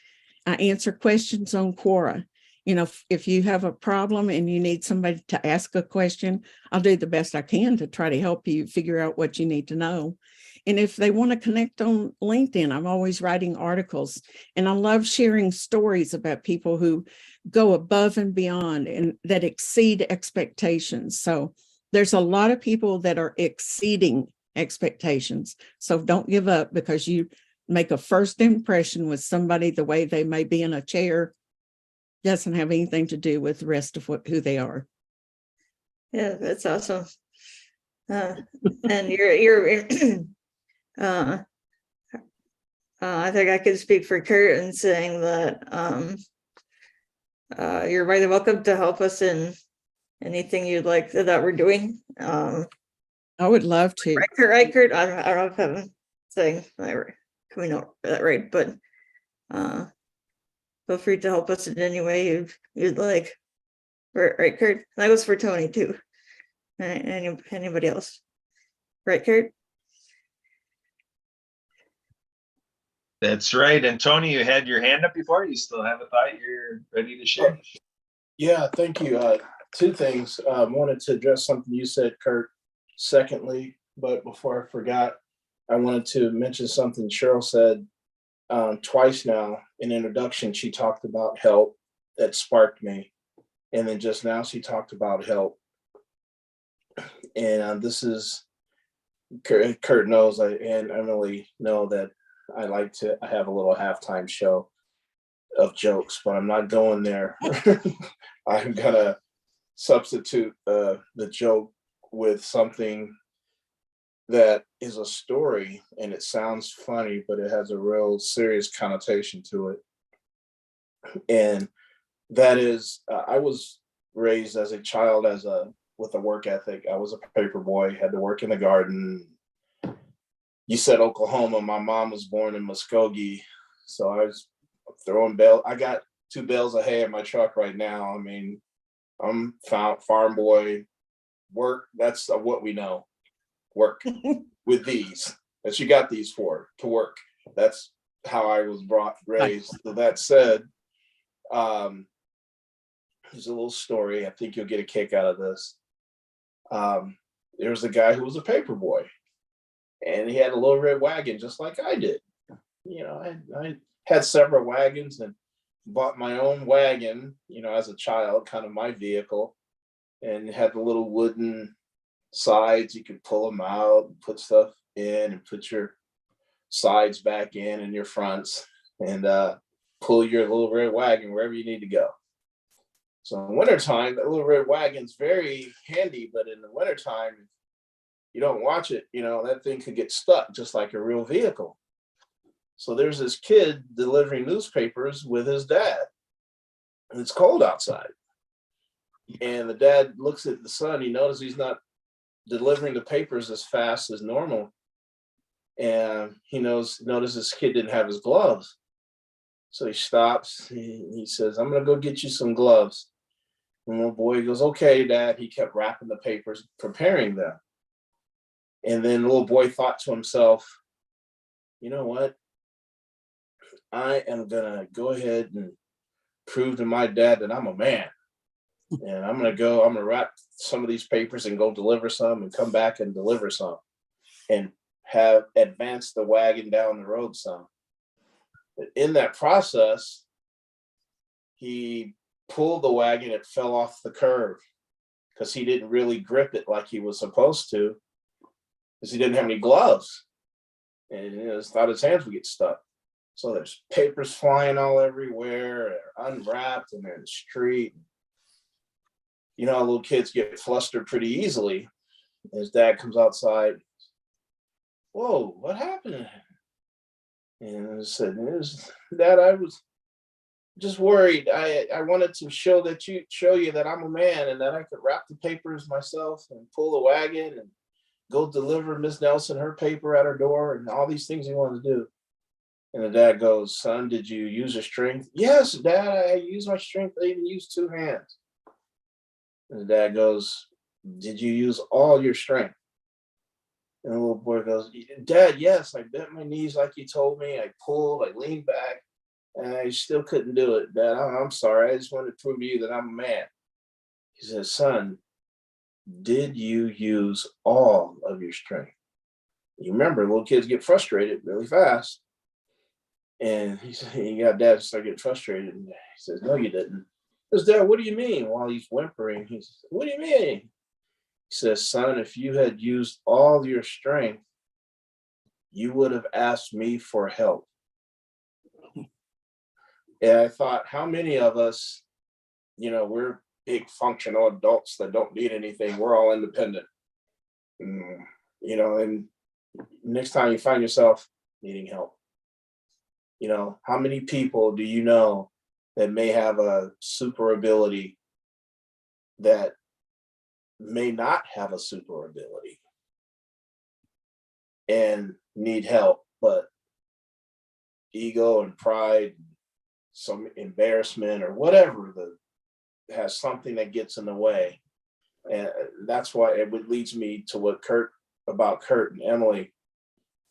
I answer questions on Quora. If you have a problem and you need somebody to ask a question, I'll do the best I can to try to help you figure out what you need to know. And if they want to connect on LinkedIn, I'm always writing articles, and I love sharing stories about people who go above and beyond and that exceed expectations. So there's a lot of people that are exceeding expectations. So don't give up because you make a first impression with somebody. The way they may be in a chair doesn't have anything to do with the rest of who they are. Yeah, that's awesome. And you're I think I could speak for Kurt in saying that you're really welcome to help us in anything you'd like that we're doing. I would love to. Right, Kurt? I don't know if I'm saying that coming out that right, but feel free to help us in any way you'd like. Right, Kurt? That goes for Tony too. Anybody else? Right, Kurt? That's right. And Tony, you had your hand up before. You still have a thought you're ready to share? Yeah, thank you. Two things. Wanted to address something you said, Kurt. Secondly, but before I forgot, I wanted to mention something Cheryl said twice now. In introduction, she talked about help. That sparked me. And then just now she talked about help. And this is, Kurt knows, and Emily know that I like to have a little halftime show of jokes, but I'm not going there. I'm gonna substitute the joke with something that is a story, and it sounds funny, but it has a real serious connotation to it. And that is, I was raised as a child with a work ethic. I was a paper boy, had to work in the garden. You said Oklahoma. My mom was born in Muskogee, so I was throwing bales. I got 2 bales of hay in my truck right now. I mean, I'm farm boy. Work. That's what we know. Work with these. That you got these for to work. That's how I was raised. So that said, there's a little story. I think you'll get a kick out of this. There was a guy who was a paper boy, and he had a little red wagon just like I did. I had several wagons and bought my own wagon, as a child, kind of my vehicle, and had the little wooden sides. You could pull them out and put stuff in and put your sides back in and your fronts and pull your little red wagon wherever you need to go. So in wintertime, that little red wagon's very handy, but in the wintertime, you don't watch it, that thing could get stuck just like a real vehicle. So there's this kid delivering newspapers with his dad, and it's cold outside. And the dad looks at the son. He notices he's not delivering the papers as fast as normal. And he notices this kid didn't have his gloves. So he stops. He says, "I'm going to go get you some gloves." And the little boy goes, "Okay, Dad." He kept wrapping the papers, preparing them. And then the little boy thought to himself, "You know what? I am going to go ahead and prove to my dad that I'm a man. And I'm going to wrap some of these papers and go deliver some and come back and deliver some and have advanced the wagon down the road some." But in that process, he pulled the wagon. It fell off the curb because he didn't really grip it like he was supposed to, because he didn't have any gloves, and he thought his hands would get stuck. So there's papers flying all everywhere. They're unwrapped and they're in the street. Little kids get flustered pretty easily. His dad comes outside. "Whoa, what happened?" And I said, "Dad, just worried. I wanted to show you that I'm a man and that I could wrap the papers myself and pull the wagon and go deliver Miss Nelson her paper at her door and all these things he wanted to do. And the dad goes, son, did you use your strength? Yes, Dad, I used my strength. I even used two hands. And the dad goes, did you use all your strength? And the little boy goes, Dad, yes, I bent my knees like you told me. I pulled, I leaned back, and I still couldn't do it. Dad, I'm sorry. I just wanted to prove to you that I'm a man. He says, son, did you use all of your strength? You remember, little kids get frustrated really fast. And he got Dad to start getting frustrated. And he says, no, you didn't. He says, Dad, what do you mean? While he's whimpering, he says, what do you mean? He says, son, if you had used all your strength, you would have asked me for help. And I thought, how many of us, we're big functional adults that don't need anything. We're all independent. And next time you find yourself needing help, how many people do you know that may have a super ability that may not have a super ability and need help, but ego and pride, some embarrassment or whatever has something that gets in the way. And that's why it leads me to what Kurt and Emily.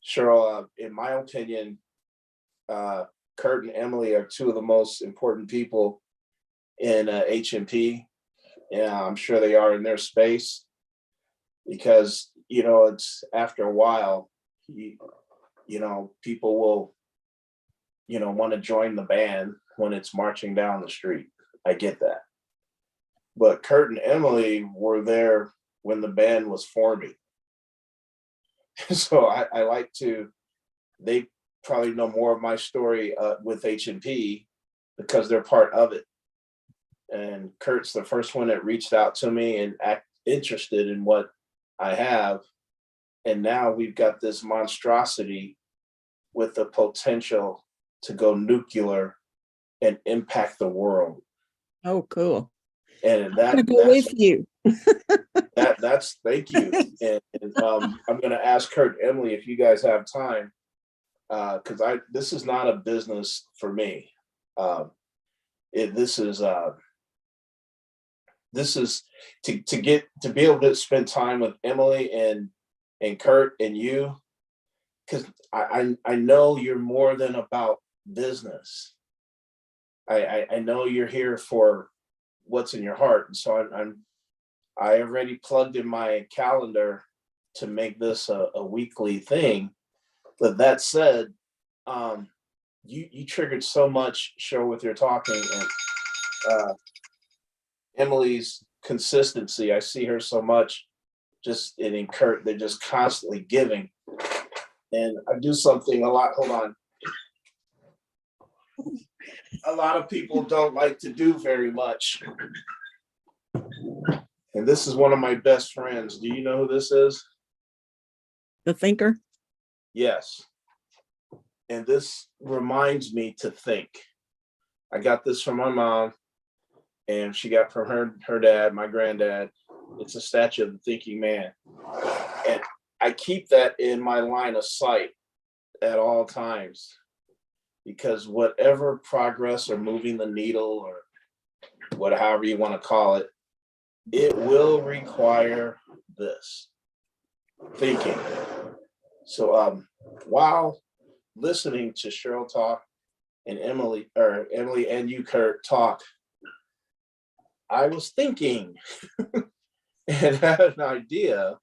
Cheryl, in my opinion, Kurt and Emily are two of the most important people in HMP. Yeah, I'm sure they are in their space because, it's after a while, people will, want to join the band when it's marching down the street. I get that. But Kurt and Emily were there when the band was forming. So they probably know more of my story with HMP because they're part of it. And Kurt's the first one that reached out to me and interested in what I have. And now we've got this monstrosity with the potential to go nuclear and impact the world. Oh, cool. And I'm gonna go with you. That's thank you. And I'm going to ask Kurt and Emily if you guys have time, because this is not a business for me. This is to be able to spend time with Emily and Kurt and you, because I know you're more than about business. I know you're here for what's in your heart, and so I already plugged in my calendar to make this a weekly thing. But that said, you triggered so much, Cheryl, with your talking, and Emily's consistency. I see her so much, just in Kurt, they're just constantly giving. And I do something a lot. Hold on. A lot of people don't like to do very much. And this is one of my best friends. Do you know who this is? The thinker? Yes. And this reminds me to think. I got this from my mom, and she got from her dad, my granddad. It's a statue of the thinking man. And I keep that in my line of sight at all times, because whatever progress or moving the needle or however you want to call it, it will require this thinking. So while listening to Cheryl talk and Emily and you, Kurt, talk, I was thinking and had an idea.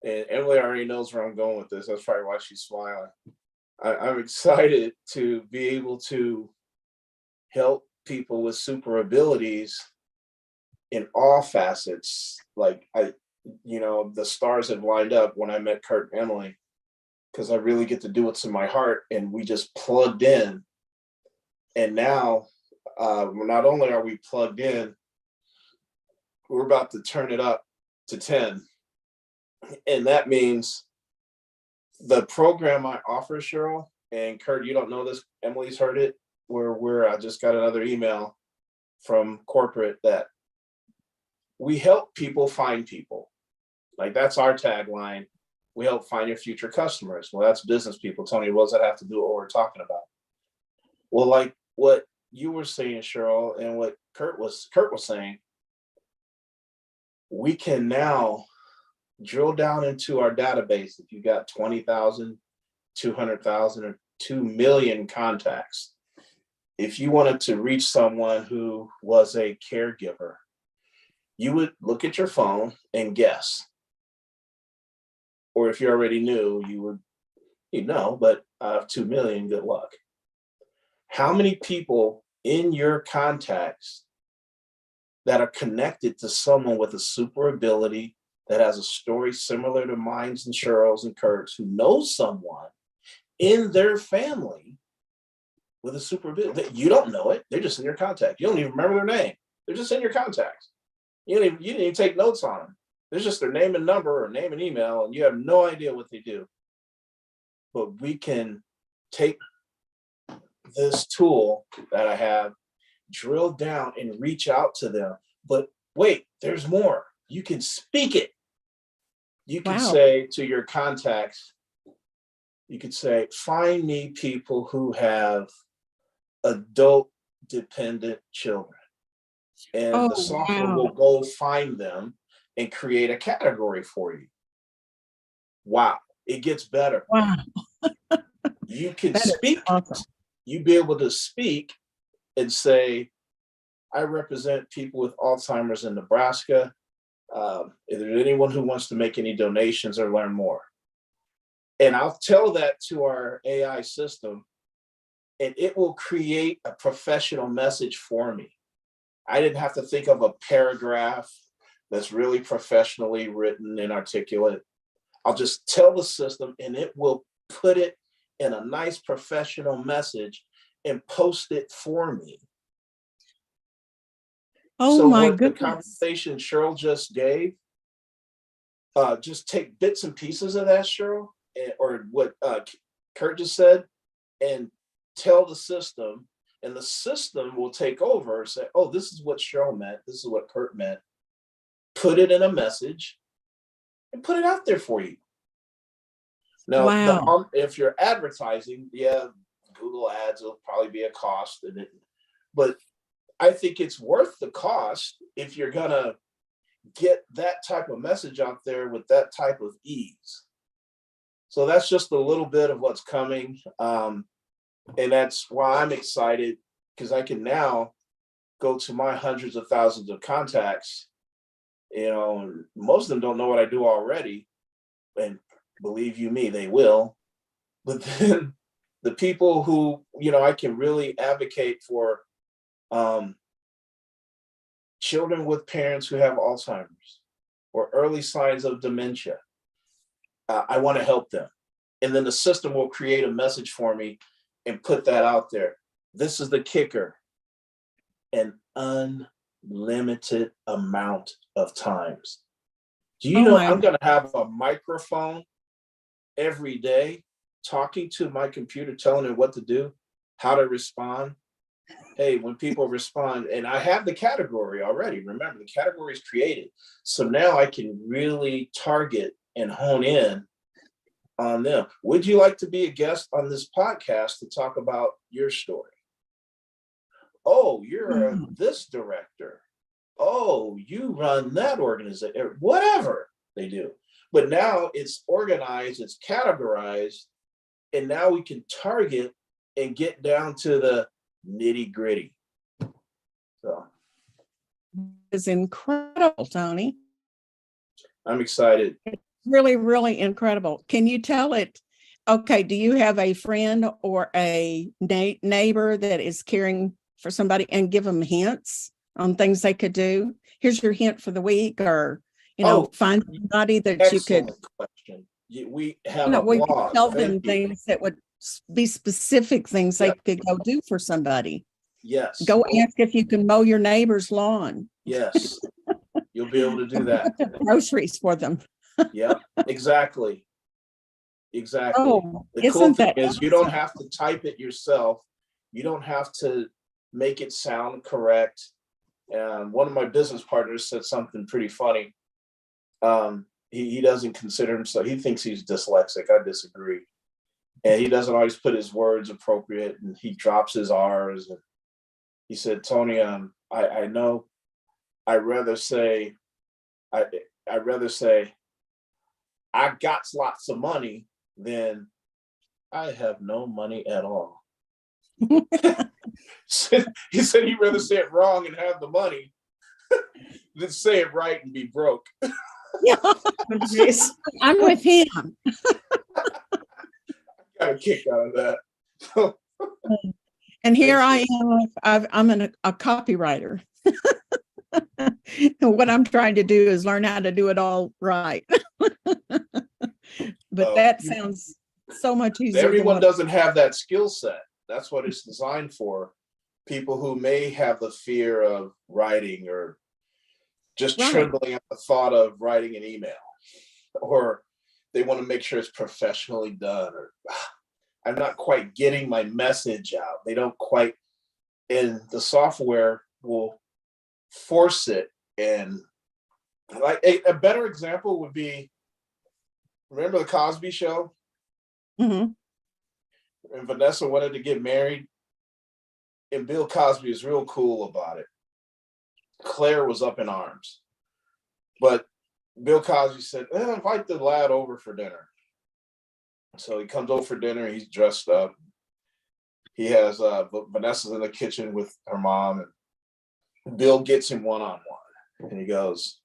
And Emily already knows where I'm going with this. That's probably why she's smiling. I'm excited to be able to help people with super abilities in all facets. Like the stars have lined up when I met Kurt and Emily, because I really get to do what's in my heart, and we just plugged in. And now, not only are we plugged in, we're about to turn it up to 10. And that means the program I offer, Cheryl and Kurt, you don't know this, Emily's heard it. where I just got another email from corporate that we help people find people. Like that's our tagline. We help find your future customers. Well, that's business people. Tony, what does that have to do with what we're talking about? Well, like what you were saying, Cheryl, and what Kurt was saying, we can now drill down into our database. If you got 20,000, 200,000, or 2 million contacts, if you wanted to reach someone who was a caregiver, you would look at your phone and guess. Or if you already knew, you'd know, but out of 2 million, good luck. How many people in your contacts that are connected to someone with a super ability that has a story similar to mine's and Cheryl's and Kurt's, who knows someone in their family with a super ability? You don't know it. They're just in your contact. You don't even remember their name. They're just in your contacts. You didn't even take notes on them. There's just their name and number or name and email, and you have no idea what they do. But we can take this tool that I have, drill down and reach out to them. But wait, there's more. You can speak it. You can say to your contacts, you could say, find me people who have adult dependent children. And the software will go find them and create a category for you. Wow, it gets better. Wow. You can That is speak. awesome. You be able to speak and say, I represent people with Alzheimer's in Nebraska. Is there anyone who wants to make any donations or learn more? And I'll tell that to our AI system, and it will create a professional message for me. I didn't have to think of a paragraph that's really professionally written and articulate. I'll just tell the system and it will put it in a nice professional message and post it for me. Oh So my what the goodness. conversation Cheryl just gave, just take bits and pieces of that, Cheryl, or what Kurt just said, and tell the system, and the system will take over and say, oh, this is what Cheryl meant. This is what Kurt meant. Put it in a message and put it out there for you. Now, if you're advertising, yeah, Google ads will probably be a cost, but I think it's worth the cost if you're gonna get that type of message out there with that type of ease. So that's just a little bit of what's coming. And that's why I'm excited, because I can now go to my hundreds of thousands of contacts. Most of them don't know what I do already. And believe you me, they will. But then the people who, I can really advocate for, children with parents who have Alzheimer's or early signs of dementia. I want to help them. And then the system will create a message for me and put that out there. This is the kicker: an unlimited amount of times. Do you know I'm going to have a microphone every day talking to my computer, telling it what to do, how to respond? Hey, when people respond, and I have the category already. Remember, the category is created. So now I can really target and hone in on them. Would you like to be a guest on this podcast to talk about your story? Oh, you're this director. Oh, you run that organization, whatever they do. But now it's organized, it's categorized, and now we can target and get down to the nitty gritty. So it's incredible, Tony. I'm excited. Really, really incredible. Can you tell it? Okay, do you have a friend or a neighbor that is caring for somebody, and give them hints on things they could do? Here's your hint for the week, or find somebody that you could. Question. We have a we blog. could tell them things that would be specific things they could go do for somebody. Yes. Go ask if you can mow your neighbor's lawn. Yes. You'll be able to do that. Groceries for them. Yeah, exactly. Exactly. Oh, the cool thing is you don't have to type it yourself. You don't have to make it sound correct. And one of my business partners said something pretty funny. He doesn't consider himself, he thinks he's dyslexic. I disagree. And he doesn't always put his words appropriate, and he drops his R's. And he said, Tony, I know I'd rather say, I'd rather say I got lots of money than I have no money at all. He said he'd rather say it wrong and have the money than say it right and be broke. Yeah, Jeez. I'm with him. Got a kick out of that. And here I am. I'm a copywriter. And what I'm trying to do is learn how to do it all right. But that sounds so much easier. Everyone doesn't have that skill set. That's what it's designed for. People who may have the fear of writing, or just trembling at the thought of writing an email, or they want to make sure it's professionally done, or I'm not quite getting my message out. They don't quite, and the software will force it. And like a better example would be, remember the Cosby Show? Mhm. And Vanessa wanted to get married, and Bill Cosby is real cool about it. Claire was up in arms, but Bill Cosby said, invite the lad over for dinner. So he comes over for dinner, he's dressed up. He has Vanessa's in the kitchen with her mom, and Bill gets him one-on-one, and he goes,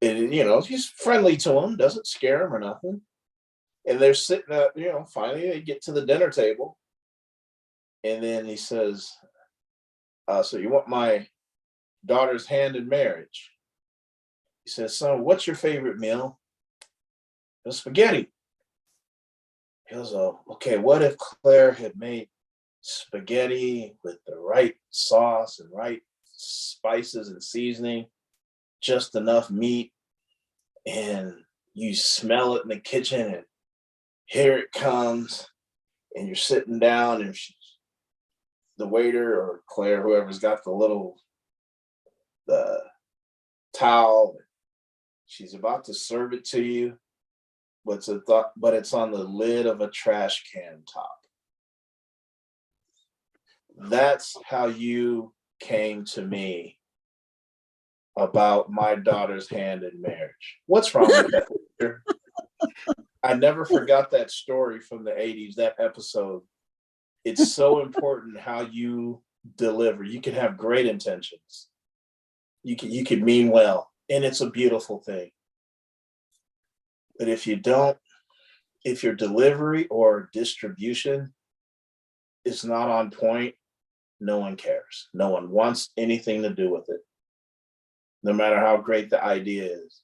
and he's friendly to him, doesn't scare him or nothing. And they're sitting at, finally they get to the dinner table. And then he says, so you want my daughter's hand in marriage? He says, son, what's your favorite meal? The spaghetti. He goes, oh, okay, what if Claire had made spaghetti with the right sauce and right spices and seasoning, just enough meat, and you smell it in the kitchen, and here it comes, and you're sitting down, and the waiter or Claire, whoever's got the towel, she's about to serve it to you, but it's on the lid of a trash can top. That's how you came to me about my daughter's hand in marriage. What's wrong with that? I never forgot that story from the 80s, that episode. It's so important how you deliver. You can have great intentions. You can mean well, and it's a beautiful thing. But if your delivery or distribution is not on point, no one cares. No one wants anything to do with it, no matter how great the idea is.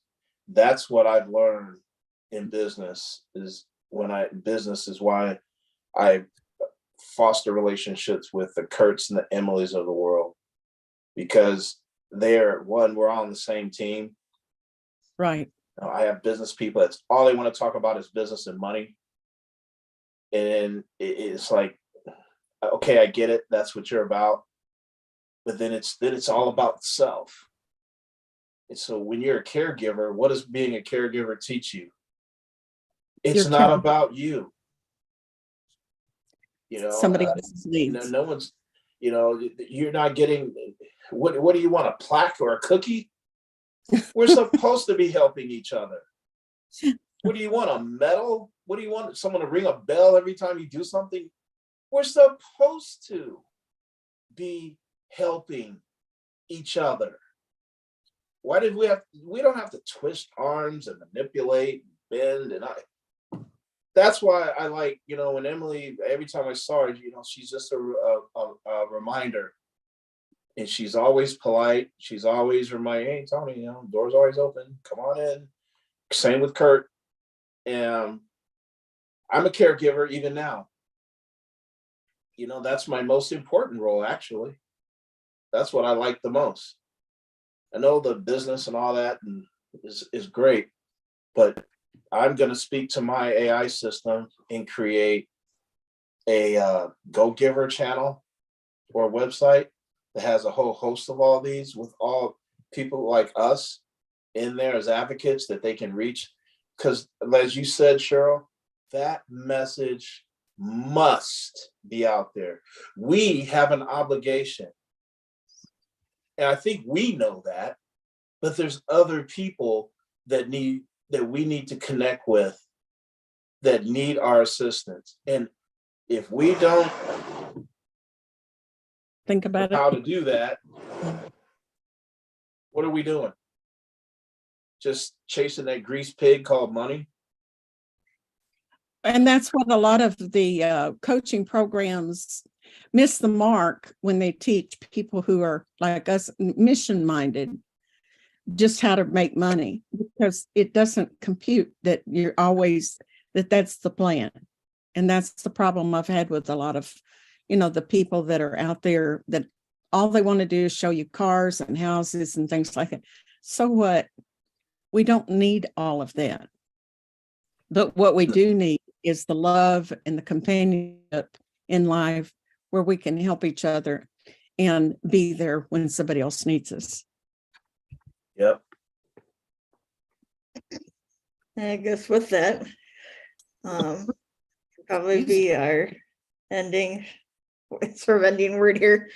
That's what I've learned in business, is why I foster relationships with the Kurts and the Emilys of the world, because we're all on the same team. Right. I have business people that's all they want to talk about is business and money. And it's like, okay, I get it. That's what you're about. But then it's all about self. And so when you're a caregiver, what does being a caregiver teach you? It's not about you. Somebody else's needs. No one's, you're not getting, what do you want, a plaque or a cookie? We're supposed to be helping each other. What do you want, a medal? What do you want, someone to ring a bell every time you do something? We're supposed to be helping each other. Why did we don't have to twist arms and manipulate, bend, and that's why I like, when Emily, every time I saw her, she's just a reminder. And she's always polite. She's always reminding, hey, Tony, door's always open. Come on in. Same with Kurt. And I'm a caregiver even now. That's my most important role, actually. That's what I like the most. I know the business and all that is great, but I'm going to speak to my AI system and create a Go Giver channel or website that has a whole host of all these with all people like us in there as advocates that they can reach. Because as you said, Cheryl, that message must be out there. We have an obligation. And I think we know that, but there's other people that we need to connect with that need our assistance. And if we don't Think about know how it. to do that, what are we doing? Just chasing that grease pig called money? And that's what a lot of the coaching programs miss the mark when they teach people who are like us, mission minded, just how to make money, because it doesn't compute that you're always that's the plan. And that's the problem I've had with a lot of, the people that are out there that all they want to do is show you cars and houses and things like that. So what? We don't need all of that. But what we do need is the love and the companionship in life where we can help each other and be there when somebody else needs us. Yep. I guess with that, probably be our ending word here.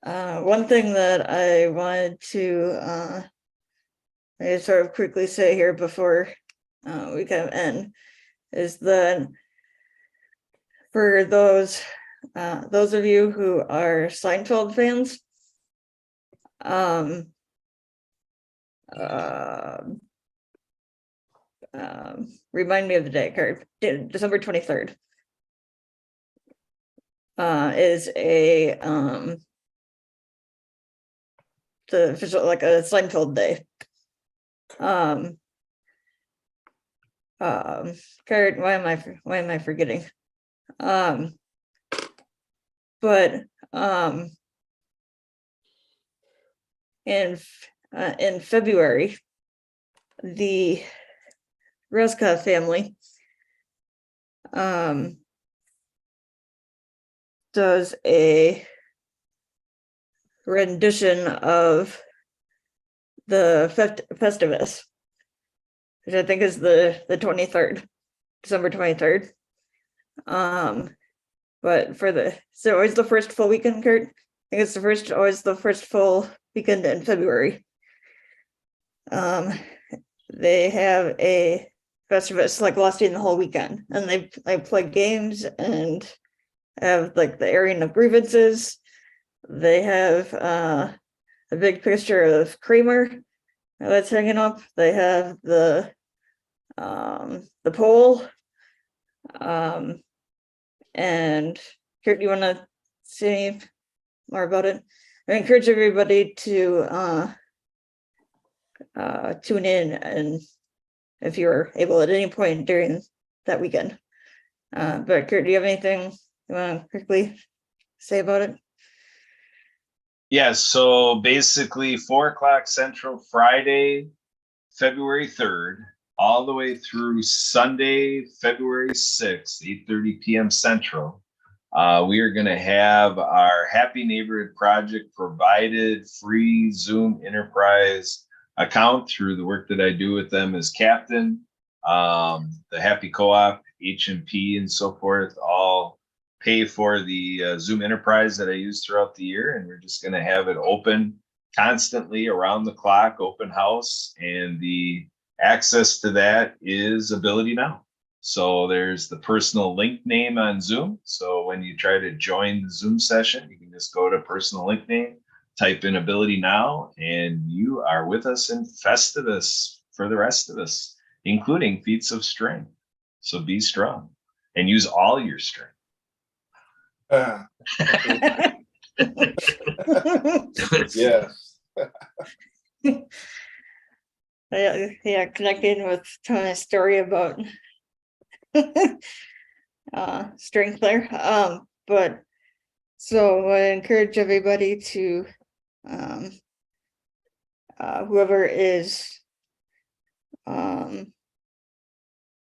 One thing that I wanted to sort of quickly say here before we kind of end is that for those of you who are Seinfeld fans, remind me of the day card. December 23rd is a the official, like a Seinfeld day. Kurt, why am I forgetting? But in February, the Reska family does a rendition of the Festivus, which I think is the 23rd, December 23rd. But so always the first full weekend, Kurt. I think it's always the first full weekend in February. They have a Festivus like lasting the whole weekend, and they play games and have like the airing of grievances. They have a big picture of Kramer that's hanging up. They have the poll. And Kurt, you want to say more about it? I encourage everybody to tune in, and if you're able at any point during that weekend. But Kurt, do you have anything you want to quickly say about it? Yeah, so basically 4:00 Central, Friday, February 3rd, all the way through Sunday, February 6th, 8:30 p.m. Central. We are going to have our Happy Neighborhood Project provided free Zoom Enterprise account through the work that I do with them as captain. The Happy Co-op, H&P, and so forth, all pay for the Zoom Enterprise that I use throughout the year. And we're just going to have it open constantly around the clock, open house. And the access to that is Ability Now. So there's the personal link name on Zoom. So when you try to join the Zoom session, you can just go to personal link name, type in Ability Now, and you are with us in Festivus for the rest of us, including feats of strength. So be strong and use all your strength. Yes. Yeah, connecting with Tony's story about strength there. But so I encourage everybody to whoever is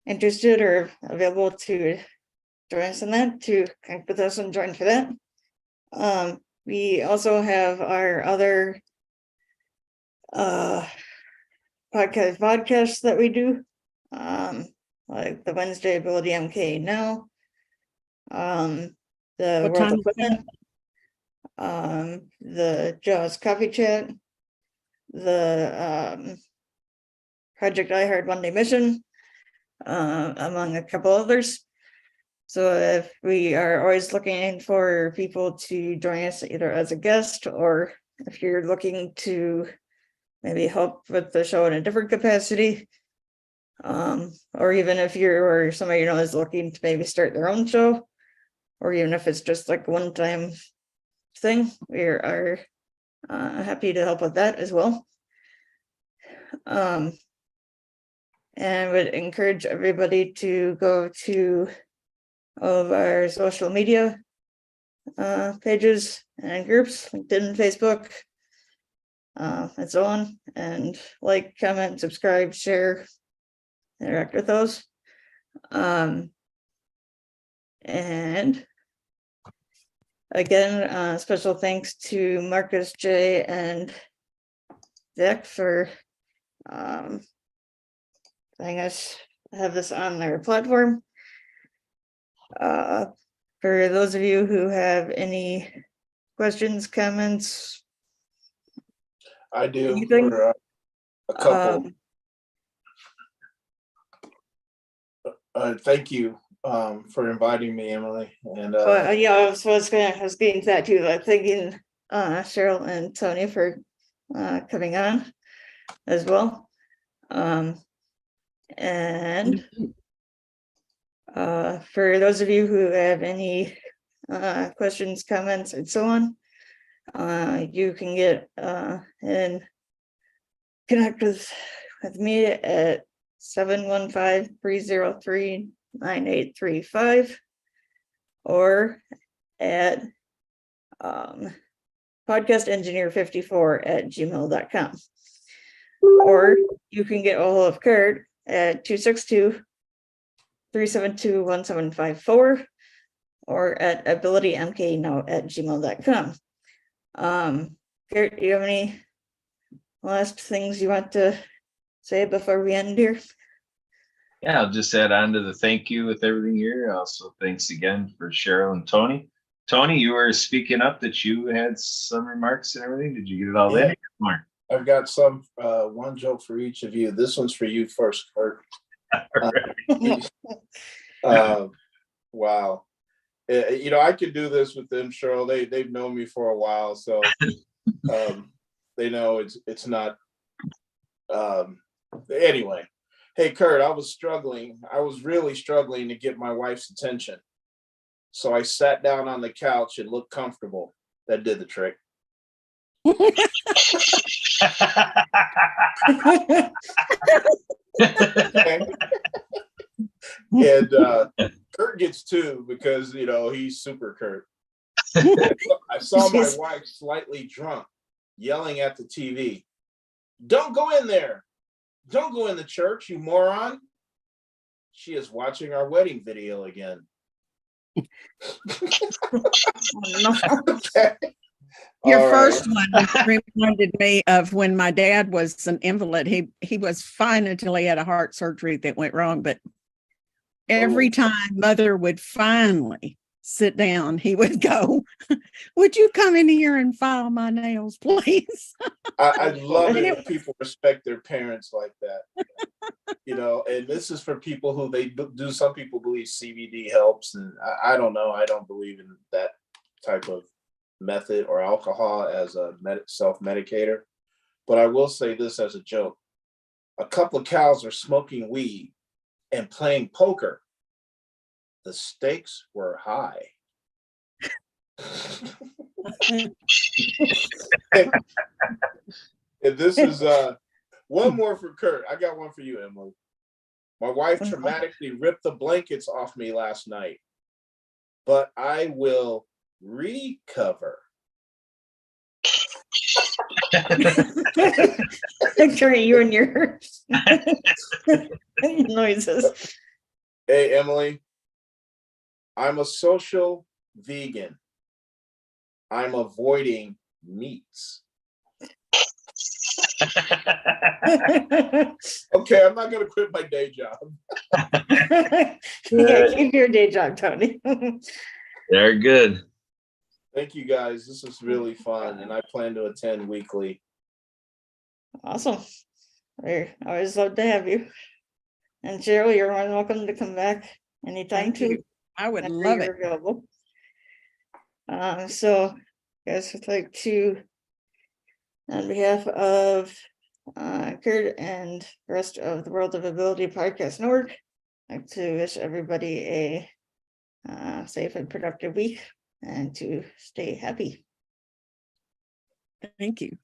interested or available to join us in that, to connect with us and join for that. We also have our other podcasts that we do, like the Wednesday Ability MK Now, the What World time of is that? Women, the Jaws Coffee Chat, the Project I Heard One Day Mission, among a couple others. So if we are always looking for people to join us either as a guest, or if you're looking to maybe help with the show in a different capacity, or even if you're or somebody you know is looking to maybe start their own show, or even if it's just like a one-time thing, we are happy to help with that as well. And would encourage everybody to go to all of our social media pages and groups, LinkedIn, Facebook, and so on, and like, comment, subscribe, share, interact with those. And again, special thanks to Marcus J and Zach for letting us have this on their platform. For those of you who have any questions, comments, I do anything, for a couple. Thank you for inviting me, Emily. And yeah, I was getting to that too. Like thanking Cheryl and Tony for coming on as well. And for those of you who have any questions, comments, and so on, you can get and connect with me at 715-303-9835 or at podcastengineer54@gmail.com. Or you can get a hold of Kurt at 262-372-1754 or at abilitymknow@gmail.com. Kurt, do you have any last things you want to say before we end here? Yeah, I'll just add on to the thank you with everything here. Also, thanks again for Cheryl and Tony. Tony, you were speaking up that you had some remarks and everything. Did you get it all in? Mark? I've got some one joke for each of you. This one's for you first, Kurt. Wow. You know, I could do this with them, Cheryl. They've known me for a while, so they know it's not. Anyway, hey Kurt, I was really struggling to get my wife's attention. So I sat down on the couch and looked comfortable. That did the trick. And Kurt gets two because you know he's super Kurt. I saw my wife slightly drunk, yelling at the TV, "Don't go in there! Don't go in the church, you moron!" She is watching our wedding video again. Okay. Your first one reminded me of when my dad was an invalid. He was fine until he had a heart surgery that went wrong. But every time Mother would finally sit down, he would go, "Would you come in here and file my nails, please?" I love it when people respect their parents like that. You know, and this is for people who they do. Some people believe CBD helps, and I don't know. I don't believe in that type of method or alcohol as a self-medicator. But I will say this as a joke. A couple of cows are smoking weed and playing poker. The stakes were high. And this is one more for Kurt. I got one for you, Emily. My wife traumatically ripped the blankets off me last night, but I will recover. Kurt, you and your noises. Hey, Emily, I'm a social vegan. I'm avoiding meats. Okay, I'm not gonna quit my day job. Yeah, keep your day job, Tony. They're good. Thank you guys. This is really fun, and I plan to attend weekly. Awesome. We always love to have you. And Cheryl, you're more than welcome to come back anytime Thank too. you. I would whenever love you're it. available. So I guess I'd like to, on behalf of Kurt and the rest of the World of Ability Podcast Network, I'd like to wish everybody a safe and productive week and to stay happy. Thank you.